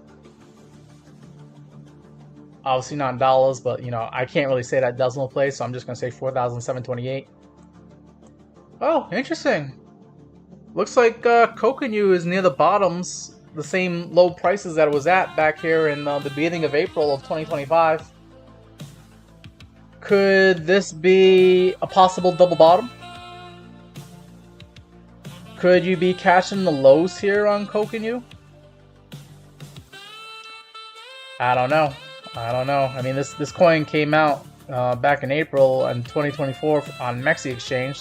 Obviously not in dollars, but you know, I can't really say that decimal place, so I'm just gonna say 4,728. Oh, interesting. Looks like Coke Inu is near the bottoms the same low prices that it was at back here in the beginning of April of 2025. Could this be a possible double bottom? Could you be cashing the lows here on Kokenyu? I don't know. I mean, this coin came out back in April in 2024 on Mexi Exchange.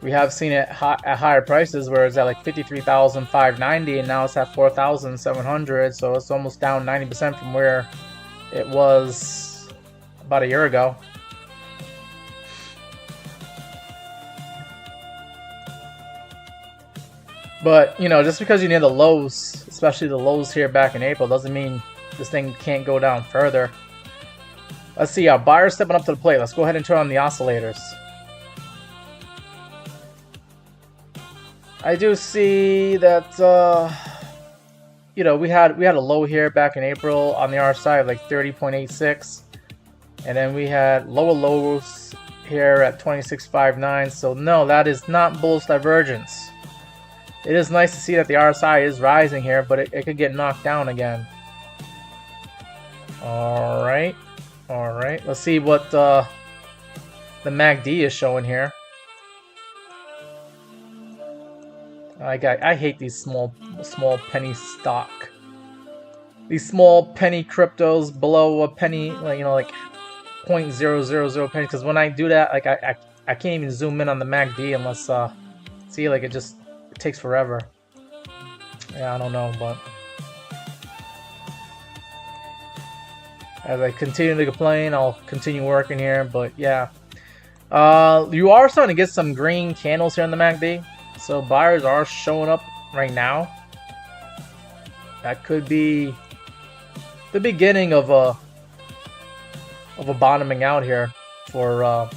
We have seen it at higher prices, where it's at like 53,590, and now it's at 4,700. So it's almost down 90% from where it was about a year ago. But, you know, just because you're near the lows, especially the lows here back in April, doesn't mean this thing can't go down further. Let's see, our buyer's stepping up to the plate. Let's go ahead and turn on the oscillators. I do see that, you know, we had a low here back in April on the RSI of like 30.86. And then we had lower lows here at 26.59. So no, that is not bullish divergence. It is nice to see that the RSI is rising here, but it could get knocked down again. Alright. Let's see what the MACD is showing here. I hate these small penny stock. These small penny cryptos below a penny, like, you know, like 0.000 penny. Because when I do that, like I can't even zoom in on the MACD unless see, like it takes forever. Yeah, I don't know, but as I continue to complain, I'll continue working here. But yeah, you are starting to get some green candles here in the MACD, so buyers are showing up right now. That could be the beginning of a bottoming out here for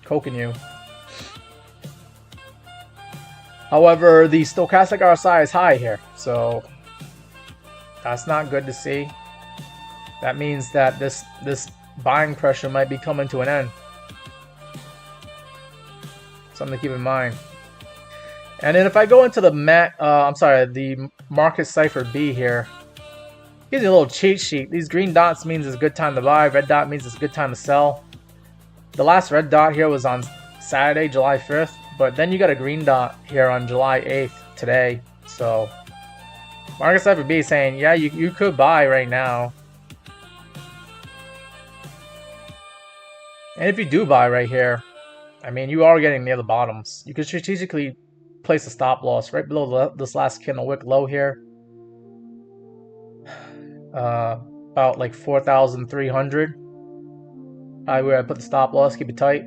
Kokenyu. However, the stochastic RSI is high here, so that's not good to see. That means that this buying pressure might be coming to an end. Something to keep in mind. And then if I go into the the Market Cipher B here, gives you a little cheat sheet. These green dots means it's a good time to buy. Red dot means it's a good time to sell. The last red dot here was on Saturday, July 5th. But then you got a green dot here on July 8th today. So Market Cipher B is saying, yeah, you could buy right now. And if you do buy right here, I mean, you are getting near the bottoms. You could strategically place a stop loss right below this last candle wick low here. About like 4,300. Where I put the stop loss, keep it tight.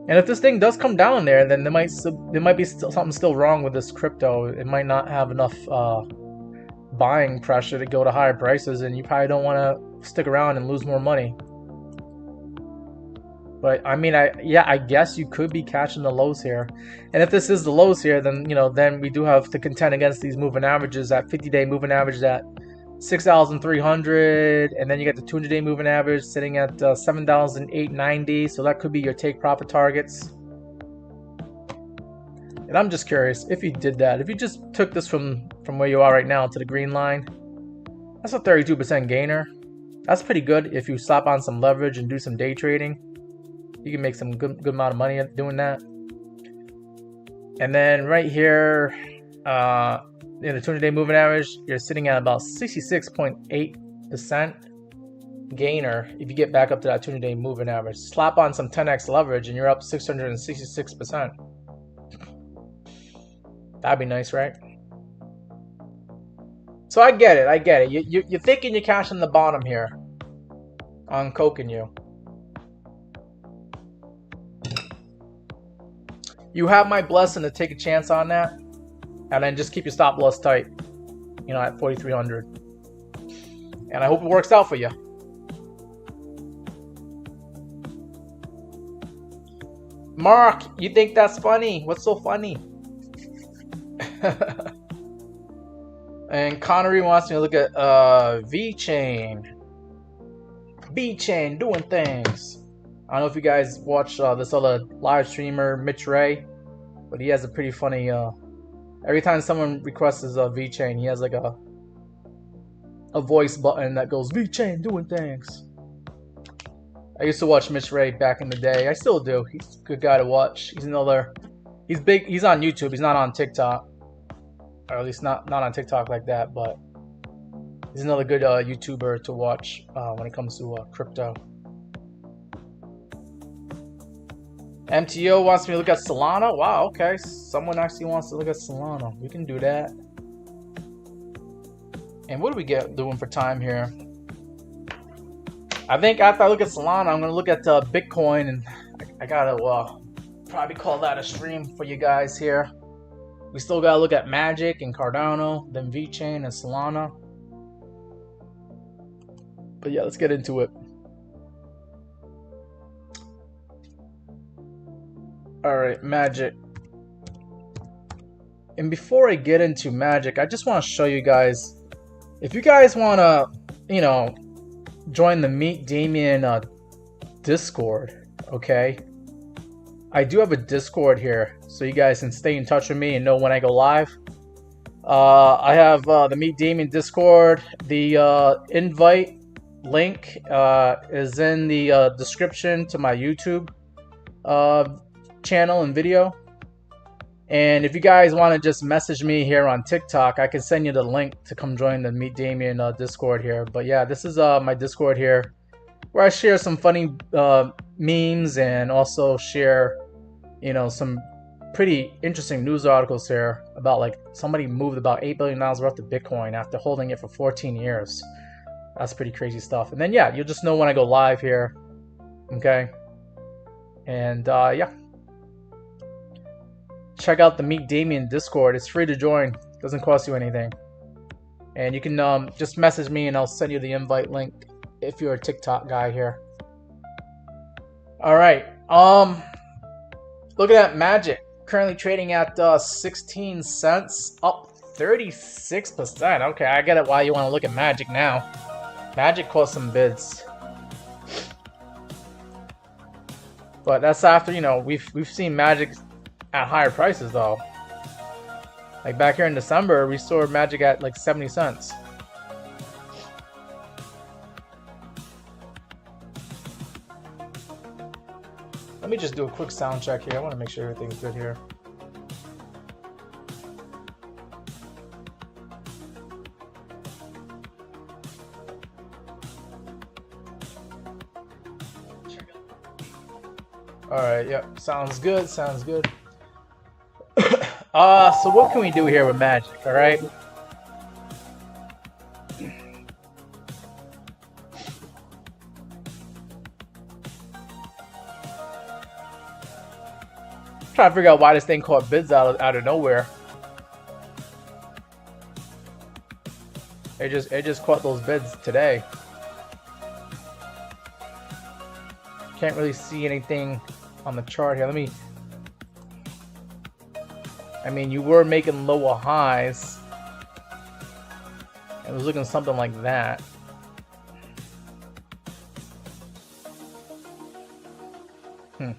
And if this thing does come down there, then there might be something still wrong with this crypto. It might not have enough buying pressure to go to higher prices, and you probably don't want to stick around and lose more money. But I mean, I guess you could be catching the lows here. And if this is the lows here, then, you know, then we do have to contend against these moving averages. At 50-day moving average at 6,300, and then you got the 200-day moving average sitting at 7,890. So that could be your take profit targets. And I'm just curious, if you did that, if you just took this from where you are right now to the green line, that's a 32% gainer. That's pretty good. If you slap on some leverage and do some day trading, you can make some good amount of money doing that. And then right here, in the 200-day moving average, you're sitting at about 66.8% gainer. If you get back up to that 200-day moving average, slap on some 10x leverage, and you're up 666%. That'd be nice, right? So I get it. You're thinking you're cashing the bottom here on Kokenyu. You have my blessing to take a chance on that, and then just keep your stop loss tight, you know, at 4,300. And I hope it works out for you. Mark, you think that's funny? What's so funny? And Connery wants me to look at VeChain. VeChain doing things. I don't know if you guys watch this other live streamer, Mitch Ray, but he has a pretty funny Every time someone requests a VeChain, he has like a voice button that goes, VeChain doing things. I used to watch Mitch Ray back in the day. I still do. He's a good guy to watch. He's big. He's on YouTube. He's not on TikTok, or at least not on TikTok like that. But he's another good YouTuber to watch when it comes to crypto. MTO wants me to look at Solana. Wow, okay. Someone actually wants to look at Solana. We can do that. And what do we get doing for time here? I think after I look at Solana, I'm going to look at Bitcoin, and I got to probably call that a stream for you guys here. We still got to look at Magic and Cardano, then VeChain and Solana. But yeah, let's get into it. Alright, Magic. And before I get into Magic, I just want to show you guys, if you guys want to, you know, join the Meet Damien Discord, okay? I do have a Discord here, so you guys can stay in touch with me and know when I go live. I have the Meet Damien Discord. The invite link is in the description to my YouTube channel and video. And if you guys want to just message me here on TikTok, I can send you the link to come join the Meet Damien Discord here. But yeah, this is my Discord here, where I share some funny memes and also share, you know, some pretty interesting news articles here about, like, somebody moved about $8 billion worth of Bitcoin after holding it for 14 years. That's pretty crazy stuff. And then yeah, you'll just know when I go live here, okay? And yeah. Check out the Meet Damien Discord. It's free to join. Doesn't cost you anything. And you can just message me and I'll send you the invite link if you're a TikTok guy here. Alright. Look at that Magic. Currently trading at 16 cents. Up 36%. Okay, I get it why you want to look at Magic now. Magic caused some bids. But that's after, you know, we've seen Magic at higher prices though. Like back here in December, we saw Magic at like 70 cents. Let me just do a quick sound check here. I want to make sure everything's good here. Alright, yep, sounds good, sounds good. So what can we do here with Magic, alright? Trying to figure out why this thing caught bids out of nowhere. It just caught those bids today. Can't really see anything on the chart here. I mean, you were making lower highs. It was looking something like that. But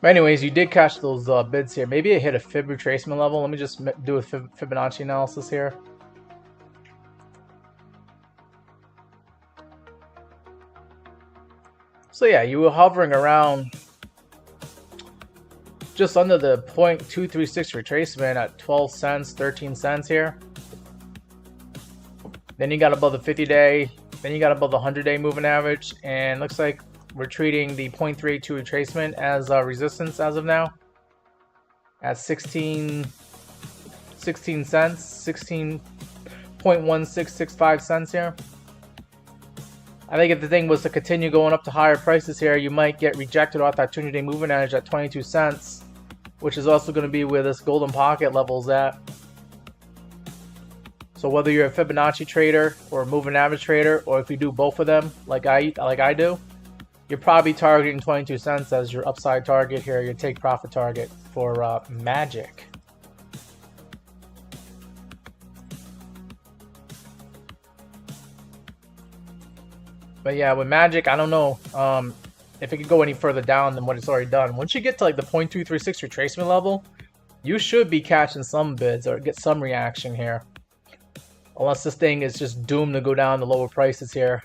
anyways, you did catch those bids here. Maybe it hit a fib retracement level. Let me just do a Fibonacci analysis here. So yeah, you were hovering around just under the 0.236 retracement at 12 cents, 13 cents here. Then you got above the 50-day, then you got above the 100-day moving average, and looks like we're treating the 0.32 retracement as resistance as of now at 16 cents, 16.1665 cents here. I think if the thing was to continue going up to higher prices here, you might get rejected off that 200-day moving average at 22 cents, which is also going to be where this golden pocket level's at. So whether you're a Fibonacci trader or a moving average trader, or if you do both of them like I do, you're probably targeting 22 cents as your upside target here, your take profit target for Magic. But yeah, with Magic, I don't know if it could go any further down than what it's already done. Once you get to like the 0.236 retracement level, you should be catching some bids or get some reaction here. Unless this thing is just doomed to go down to lower prices here.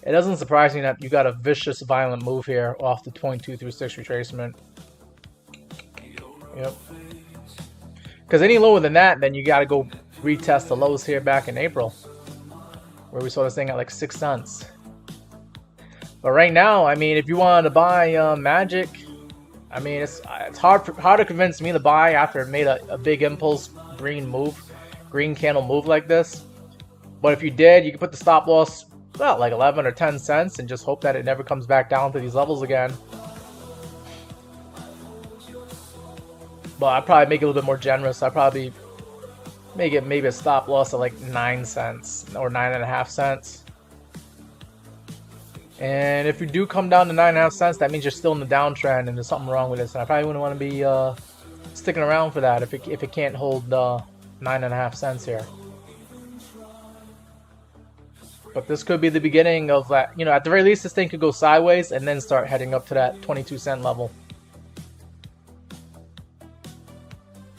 It doesn't surprise me that you got a vicious, violent move here off the 0.236 retracement. Yep. Because any lower than that, then you got to go retest the lows here back in April, where we saw this thing at like 6 cents. But right now, I mean, if you wanted to buy Magic, I mean, it's hard to convince me to buy after it made a big impulse green candle move like this. But if you did, you could put the stop loss about like 11 or 10 cents and just hope that it never comes back down to these levels again. But I'd probably make it a little bit more generous. I'd probably make it maybe a stop loss of like 9 cents or 9.5 cents. And if you do come down to 9.5 cents, that means you're still in the downtrend and there's something wrong with this. And I probably wouldn't want to be sticking around for that if it can't hold 9.5 cents here. But this could be the beginning of that. You know, at the very least, this thing could go sideways and then start heading up to that 22-cent level.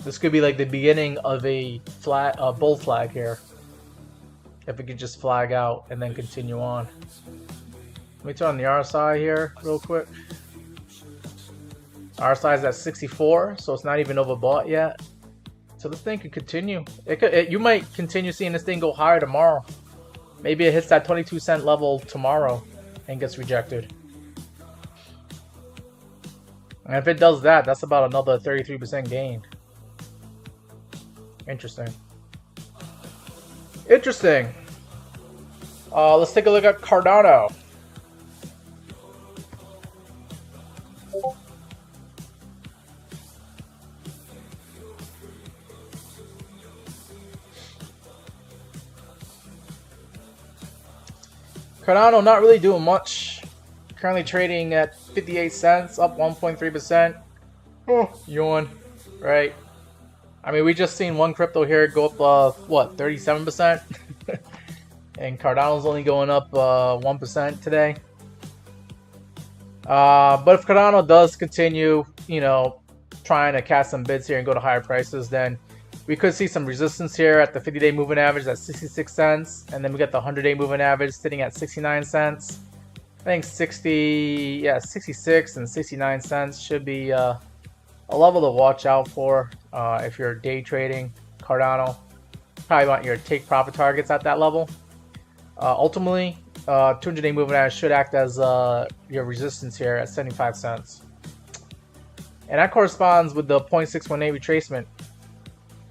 This could be like the beginning of a bull flag here. If it could just flag out and then continue on. Let me turn on the RSI here real quick. RSI is at 64, so it's not even overbought yet. So this thing could continue. You might continue seeing this thing go higher tomorrow. Maybe it hits that 22-cent level tomorrow and gets rejected. And if it does that, that's about another 33% gain. Interesting. Interesting. Let's take a look at Cardano. Cardano not really doing much. Currently trading at 58 cents, up 1.3%. Oh, yawn. Right. I mean, we just seen one crypto here go up, what, 37%? And Cardano's only going up 1% today. But if Cardano does continue, you know, trying to cast some bids here and go to higher prices, then we could see some resistance here at the 50-day moving average at 66 cents. And then we got the 100-day moving average sitting at 69 cents. I think 66 and 69 cents should be a level to watch out for if you're day trading Cardano. Probably want your take profit targets at that level. Ultimately, 200-day moving average should act as your resistance here at 75 cents. And that corresponds with the 0.618 retracement.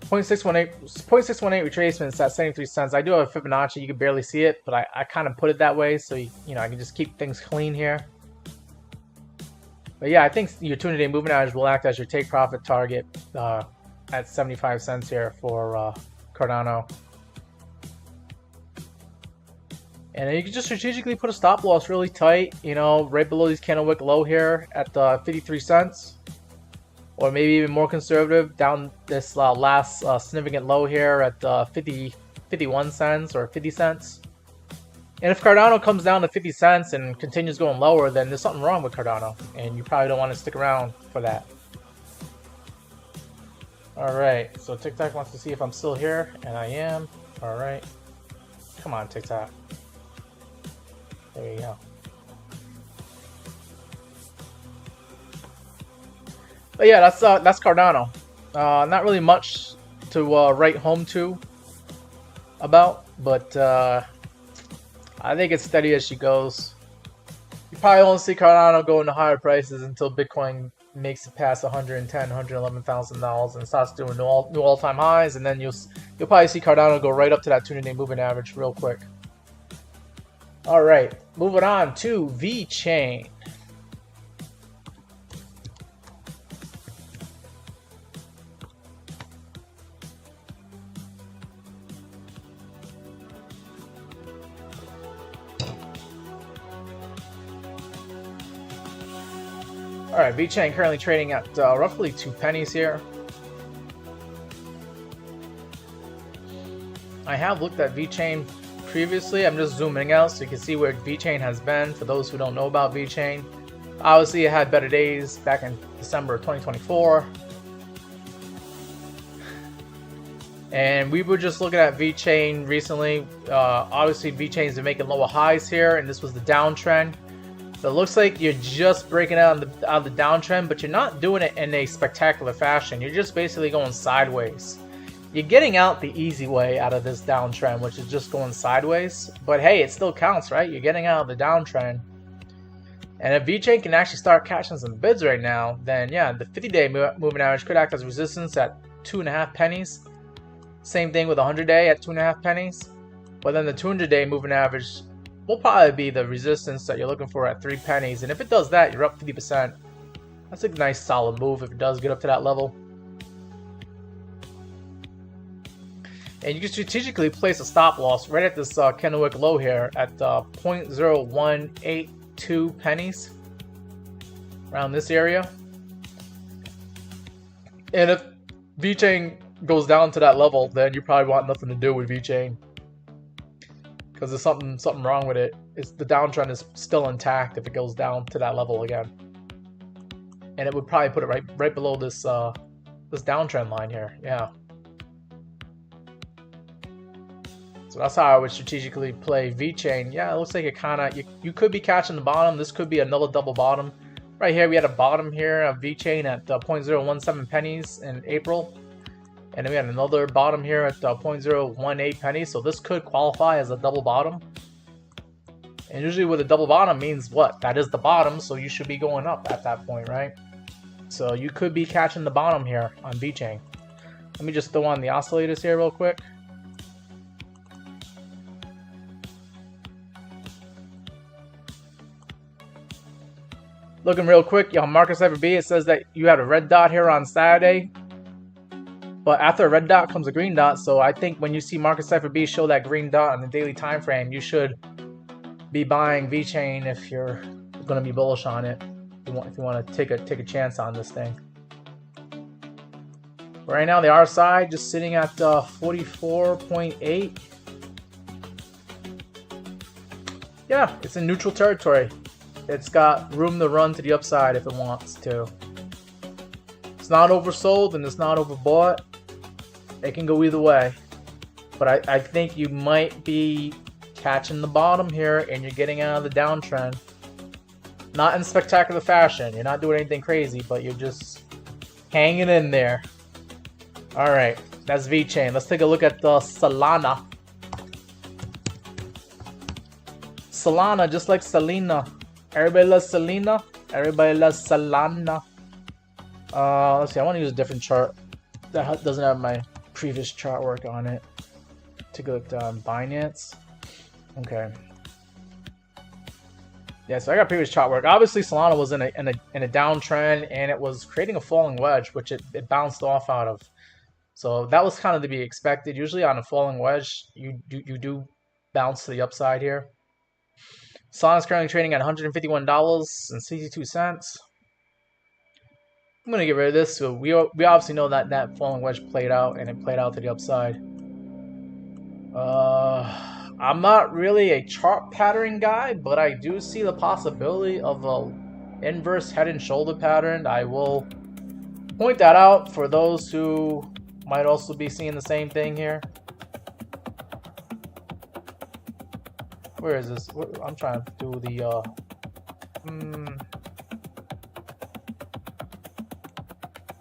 0.618 retracement is at 73 cents. I do have a Fibonacci. You can barely see it, but I kind of put it that way so you know I can just keep things clean here. But yeah, I think your 200-day moving average will act as your take profit target at 75 cents here for Cardano. And you can just strategically put a stop loss really tight, you know, right below these candlewick low here at 53 cents. Or maybe even more conservative, down this last significant low here at 51 cents or 50 cents. And if Cardano comes down to 50 cents and continues going lower, then there's something wrong with Cardano. And you probably don't want to stick around for that. Alright, so TikTok wants to see if I'm still here, and I am. Alright. Come on, TikTok. There you go. But yeah, that's Cardano. Not really much to write home to about, but I think it's steady as she goes. You probably won't see Cardano go into higher prices until Bitcoin makes it past $110,000, $111,000 and starts doing new all-time highs, and then you'll probably see Cardano go right up to that 200-day moving average real quick. All right, moving on to VeChain. Alright, VeChain currently trading at roughly 2 pennies here. I have looked at VeChain previously. I'm just zooming out so you can see where VeChain has been for those who don't know about VeChain. Obviously, it had better days back in December of 2024. And we were just looking at VeChain recently. Obviously, VeChain's been making lower highs here, and this was the downtrend. So it looks like you're just breaking out of the downtrend, but you're not doing it in a spectacular fashion. You're just basically going sideways. You're getting out the easy way out of this downtrend, which is just going sideways. But hey, it still counts, right? You're getting out of the downtrend. And if VeChain can actually start catching some bids right now, then yeah, the 50-day moving average could act as resistance at 2.5 pennies. Same thing with the 100-day at 2.5 pennies. But then the 200-day moving average will probably be the resistance that you're looking for at 3 pennies. And if it does that, you're up 50%. That's a nice solid move if it does get up to that level. And you can strategically place a stop loss right at this Kennewick low here at 0.0182 pennies. Around this area. And if VeChain goes down to that level, then you probably want nothing to do with VeChain, because there's something wrong with it. The downtrend is still intact if it goes down to that level again, and it would probably put it right below this this downtrend line here. Yeah. So that's how I would strategically play VeChain. Yeah, it looks like it kind of you could be catching the bottom. This could be another double bottom. Right here we had a bottom here of VeChain at 0.017 pennies in April. And then we had another bottom here at 0.018 pennies. So this could qualify as a double bottom. And usually with a double bottom means what? That is the bottom, so you should be going up at that point, right? So you could be catching the bottom here on VeChain. Let me just throw on the oscillators here real quick. Looking real quick, on Market Cypher B, it says that you had a red dot here on Saturday. But after a red dot comes a green dot, so I think when you see Market Cypher B show that green dot on the daily time frame, you should be buying VeChain if you're going to be bullish on it. If you want to take a chance on this thing. Right now, the RSI just sitting at 44.8. Yeah, it's in neutral territory. It's got room to run to the upside if it wants to. It's not oversold and it's not overbought. It can go either way. But I think you might be catching the bottom here and you're getting out of the downtrend. Not in spectacular fashion. You're not doing anything crazy, but you're just hanging in there. Alright, that's VeChain. Let's take a look at the Solana. Solana, just like Selena. Everybody loves Selena. Everybody loves Solana. Let's see. I want to use a different chart that doesn't have my previous chart work on it. Take a look at Binance. Okay. Yeah, so I got previous chart work. Obviously, Solana was in a downtrend and it was creating a falling wedge, which it bounced off out of. So that was kind of to be expected. Usually on a falling wedge, you do bounce to the upside here. Solana's currently trading at $151.62. I'm going to get rid of this. So we obviously know that that falling wedge played out, and it played out to the upside. I'm not really a chart pattern guy, but I do see the possibility of a inverse head and shoulder pattern. I will point that out for those who might also be seeing the same thing here. Where is this? I'm trying to do the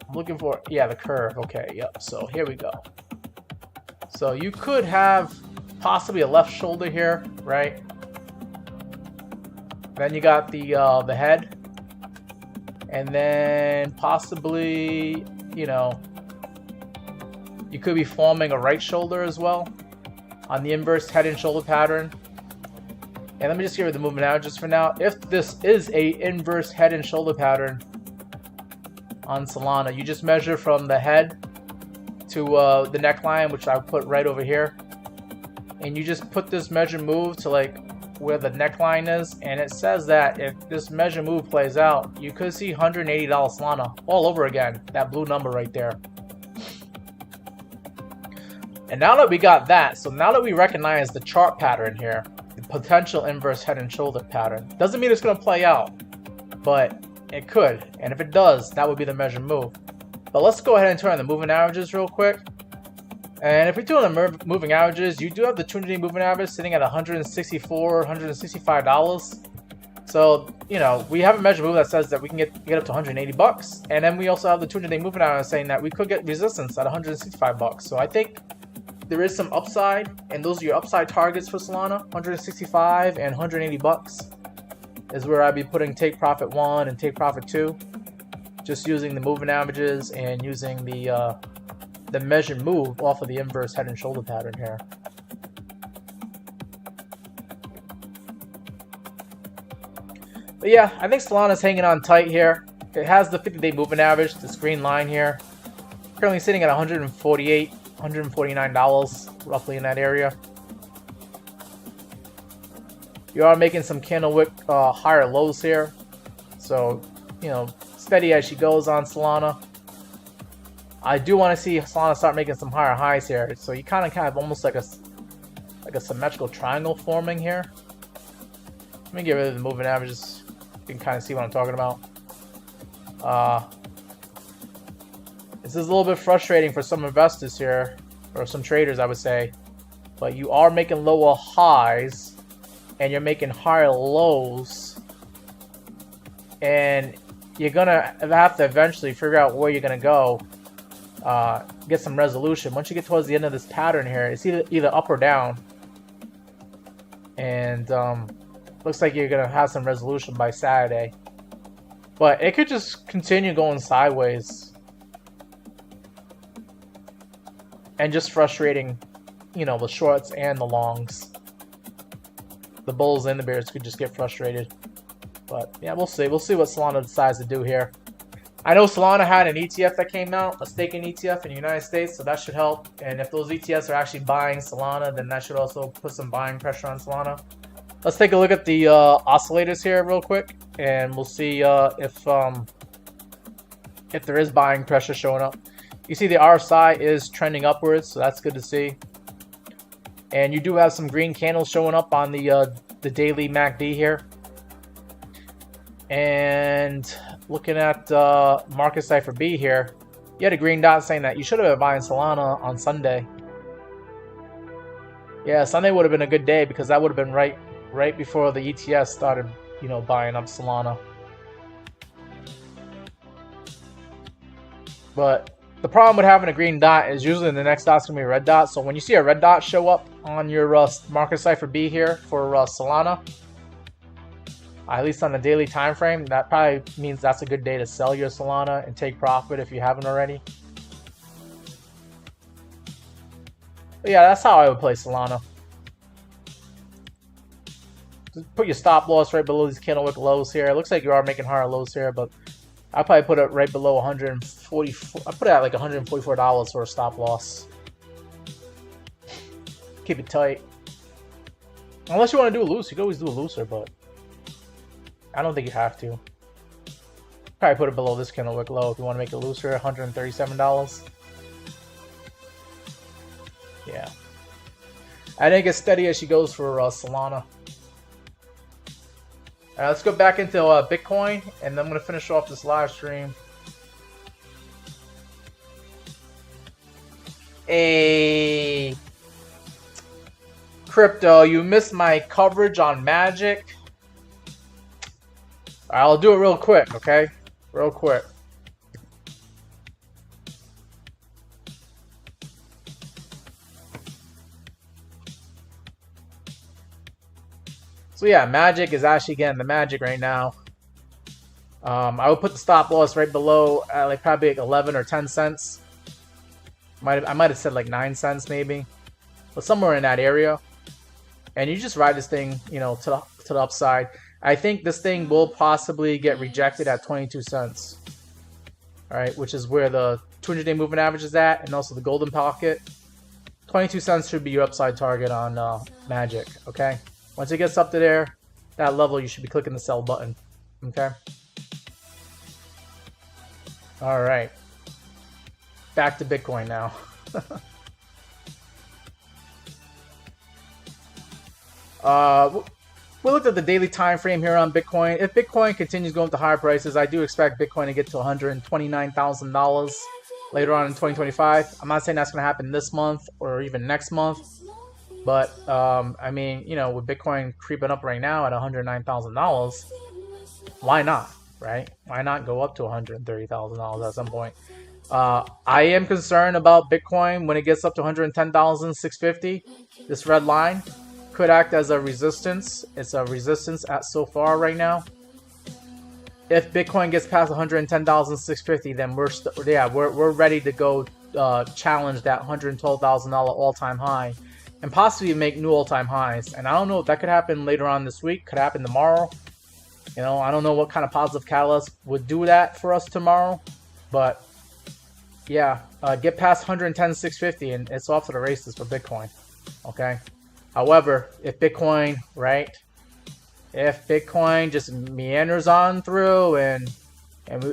I'm looking for, yeah, the curve. Okay, yep. So here we go. So you could have possibly a left shoulder here, right? Then you got the head, and then possibly, you know, you could be forming a right shoulder as well on the inverse head and shoulder pattern. And let me just get rid of the movement averages for now. If this is a inverse head and shoulder pattern on Solana, you just measure from the head to the neckline, which I'll put right over here. And you just put this measure move to like where the neckline is. And it says that if this measure move plays out, you could see $180 Solana all over again. That blue number right there. And now that we got that, so now that we recognize the chart pattern here, the potential inverse head and shoulder pattern, doesn't mean it's going to play out, but it could. And if it does, that would be the measure move. But let's go ahead and turn on the moving averages real quick. And if we do on the moving averages, you do have the 200-day moving average sitting at $164, $165. So, you know, we have a measure move that says that we can get up to 180 bucks. And then we also have the 200-day moving average saying that we could get resistance at 165 bucks. So I think there is some upside, and those are your upside targets for Solana. 165 and 180 bucks is where I'd be putting take profit 1 and take profit 2. Just using the moving averages and using the measured move off of the inverse head and shoulder pattern here. But yeah, I think Solana's hanging on tight here. It has the 50-day moving average, this green line here. Currently sitting at $148, $149, roughly in that area. You are making some candlewick higher lows here. So, you know, steady as she goes on Solana. I do want to see Solana start making some higher highs here. So you kind of almost like a symmetrical triangle forming here. Let me get rid of the moving averages. You can kind of see what I'm talking about. This is a little bit frustrating for some investors here, or some traders, I would say. But you are making lower highs, and you're making higher lows, and you're gonna have to eventually figure out where you're gonna go. Get some resolution. Once you get towards the end of this pattern here, it's either up or down, and looks like you're gonna have some resolution by Saturday, but it could just continue going sideways and just frustrating, you know, the shorts and the longs. The bulls and the bears could just get frustrated. But yeah, we'll see. We'll see what Solana decides to do here. I know Solana had an ETF that came out, a staking ETF in the United States, so that should help. And if those ETFs are actually buying Solana, then that should also put some buying pressure on Solana. Let's take a look at the oscillators here real quick, and we'll see if there is buying pressure showing up. You see the RSI is trending upwards, so that's good to see. And you do have some green candles showing up on the daily MACD here. And looking at Market Cipher B here, you had a green dot saying that you should have been buying Solana on Sunday. Yeah, Sunday would have been a good day because that would have been right before the ETS started, you know, buying up Solana. But the problem with having a green dot is usually the next dot's going to be a red dot. So when you see a red dot show up on your Market Cipher B here for Solana, at least on the daily time frame, that probably means that's a good day to sell your Solana and take profit if you haven't already. But yeah, that's how I would play Solana. Just put your stop loss right below these candlewick lows here. It looks like you are making higher lows here, but I'll probably put it right below 144. I put it at like $144 for a stop loss. Keep it tight. Unless you want to do a loose, you can always do a looser, but I don't think you have to. Probably put it below this candlewick low if you want to make it looser. $137. Yeah. I think it's steady as she goes for Solana. Let's go back into Bitcoin, and then I'm going to finish off this live stream. Hey, Crypto, you missed my coverage on Magic. I'll do it real quick, okay? Real quick. So yeah, Magic is actually getting the magic right now. I would put the stop loss right below, like probably like 11 or 10 cents. I might have said like 9 cents maybe, but somewhere in that area. And you just ride this thing, you know, to the upside. I think this thing will possibly get rejected at 22 cents. All right, which is where the 200-day moving average is at, and also the golden pocket. 22 cents should be your upside target on Magic. Okay. Once it gets up to there, that level, you should be clicking the sell button. Okay? All right. Back to Bitcoin now. We looked at the daily time frame here on Bitcoin. If Bitcoin continues going to higher prices, I do expect Bitcoin to get to $129,000 later on in 2025. I'm not saying that's going to happen this month or even next month, but I mean, you know, with Bitcoin creeping up right now at $109,000, why not, right? Why not go up to $130,000 at some point? I am concerned about Bitcoin when it gets up to 110,650. This red line could act as a resistance. It's a resistance at so far right now. If Bitcoin gets past 110,650, then we're ready to go challenge that $112,000 all-time high and possibly make new all-time highs. And I don't know if that could happen later on this week. Could happen tomorrow. You know, I don't know what kind of positive catalyst would do that for us tomorrow, but yeah, get past 110,650 and it's off to the races for Bitcoin. Okay. However, if Bitcoin, right? If Bitcoin just meanders on through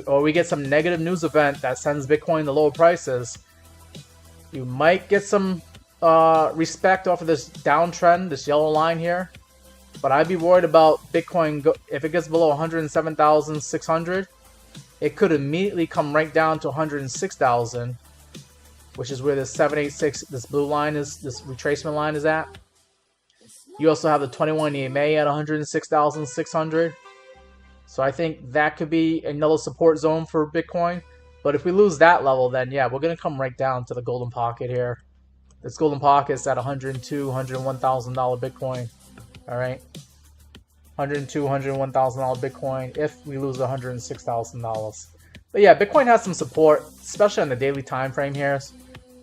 or we get some negative news event that sends Bitcoin to lower prices, you might get some respect off of this downtrend, this yellow line here. But I'd be worried about Bitcoin if it gets below 107,600. It could immediately come right down to 106,000, which is where this 786, this blue line is, this retracement line is at. You also have the 21 EMA at 106,600. So I think that could be another support zone for Bitcoin. But if we lose that level, then yeah, we're going to come right down to the golden pocket here. This golden pocket's at $102,000, $101,000 Bitcoin. All right. $102,000, $101,000 Bitcoin if we lose $106,000. But yeah, Bitcoin has some support, especially on the daily time frame here.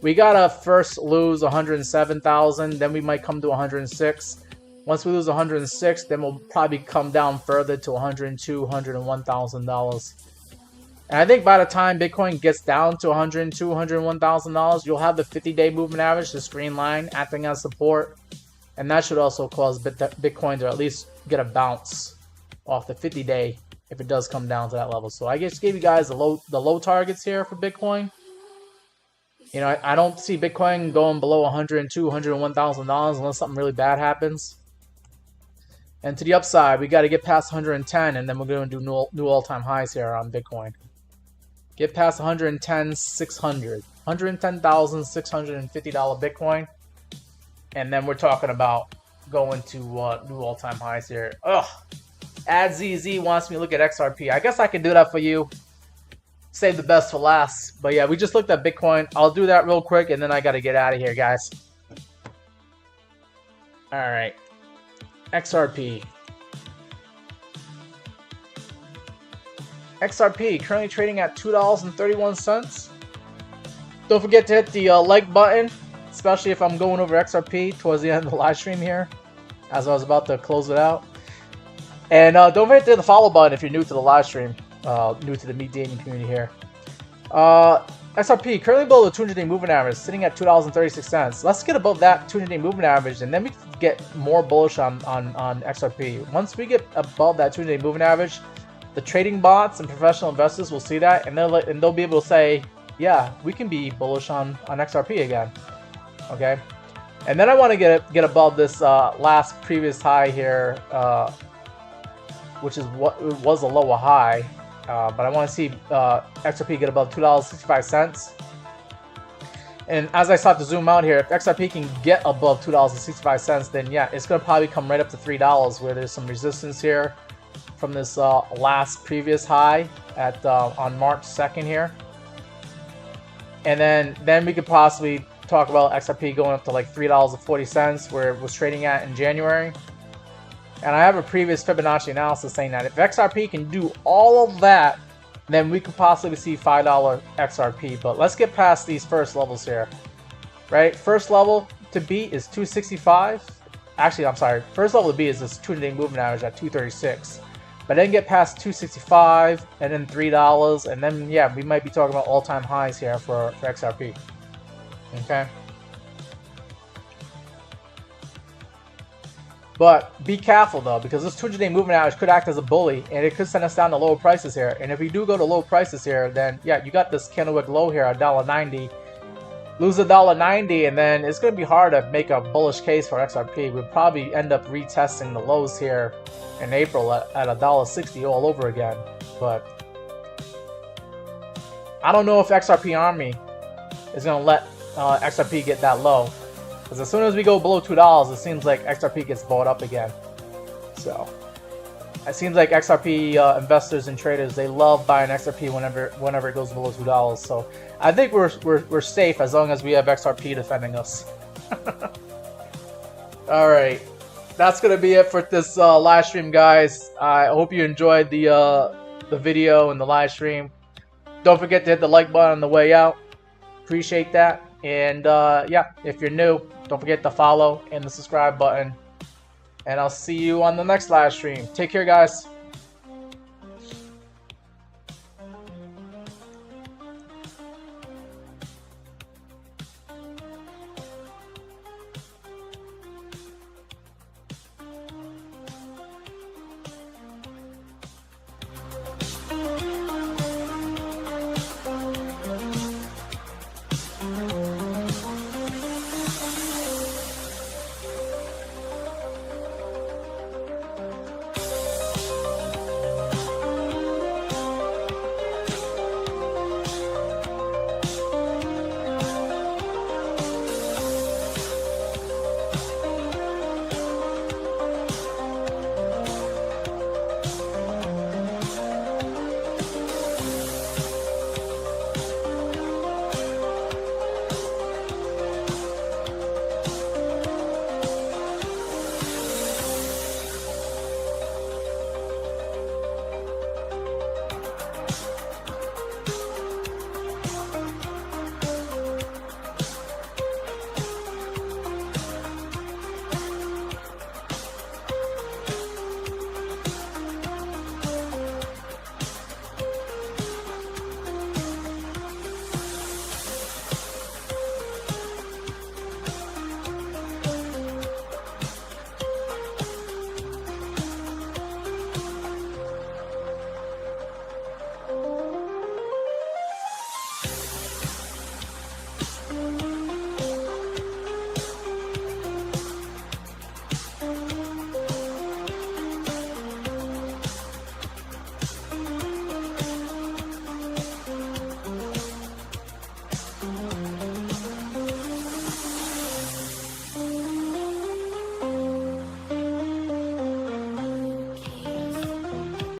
We gotta first lose 107,000, then we might come to 106. Once we lose 106, then we'll probably come down further to $102,000, $101,000. And I think by the time Bitcoin gets down to $102,000, $101,000, you'll have the 50-day moving average, this green line, acting as support. And that should also cause Bitcoin to at least get a bounce off the 50-day if it does come down to that level. So I just gave you guys the low targets here for Bitcoin. You know, I don't see Bitcoin going below $102,000, $101,000 unless something really bad happens. And to the upside, we got to get past 110, and then we're going to do new all-time highs here on Bitcoin. Get past 110,600, $110,650 Bitcoin. And then we're talking about going to new all-time highs here. Ugh. AdZZ wants me to look at XRP. I guess I can do that for you. Save the best for last. But yeah, we just looked at Bitcoin. I'll do that real quick, and then I got to get out of here, guys. All right. XRP. XRP currently trading at $2.31. Don't forget to hit the like button, especially if I'm going over XRP towards the end of the live stream here, as I was about to close it out. And don't forget to hit the follow button if you're new to the live stream, new to the Meat Gaming community here. XRP currently below the 200-day moving average, sitting at $2.36. Let's get above that 200-day moving average, and then we can get more bullish on XRP. Once we get above that 200-day moving average, the trading bots and professional investors will see that, and they'll be able to say, yeah, we can be bullish on XRP again. Okay, and then I want to get above this last previous high here, which is what was a lower high. But I want to see XRP get above $2.65. And as I start to zoom out here, if XRP can get above $2.65, then yeah, it's going to probably come right up to $3, where there's some resistance here from this last previous high at on March 2nd here. And then we could possibly talk about XRP going up to like $3.40, where it was trading at in January. And I have a previous Fibonacci analysis saying that if XRP can do all of that, then we could possibly see $5 XRP. But let's get past these first levels here, right? First level to beat is 265. Actually, I'm sorry. First level to beat is this 200-day moving average at 236. But then get past 265 and then $3. And then, yeah, we might be talking about all-time highs here for XRP. Okay. But be careful though, because this 200-day moving average could act as a bully, and it could send us down to lower prices here. And if we do go to low prices here, then yeah, you got this candlewick low here at $1.90. Lose $1.90, and then it's going to be hard to make a bullish case for XRP. We'll probably end up retesting the lows here in April at $1.60 all over again. But I don't know if XRP Army is gonna let XRP get that low. Because as soon as we go below $2, it seems like XRP gets bought up again. So it seems like XRP investors and traders, they love buying XRP whenever it goes below $2. So I think we're safe as long as we have XRP defending us. All right, that's gonna be it for this live stream, guys. I hope you enjoyed the video and the live stream. Don't forget to hit the like button on the way out. Appreciate that. And yeah, if you're new, don't forget to follow and the subscribe button. And I'll see you on the next live stream. Take care, guys.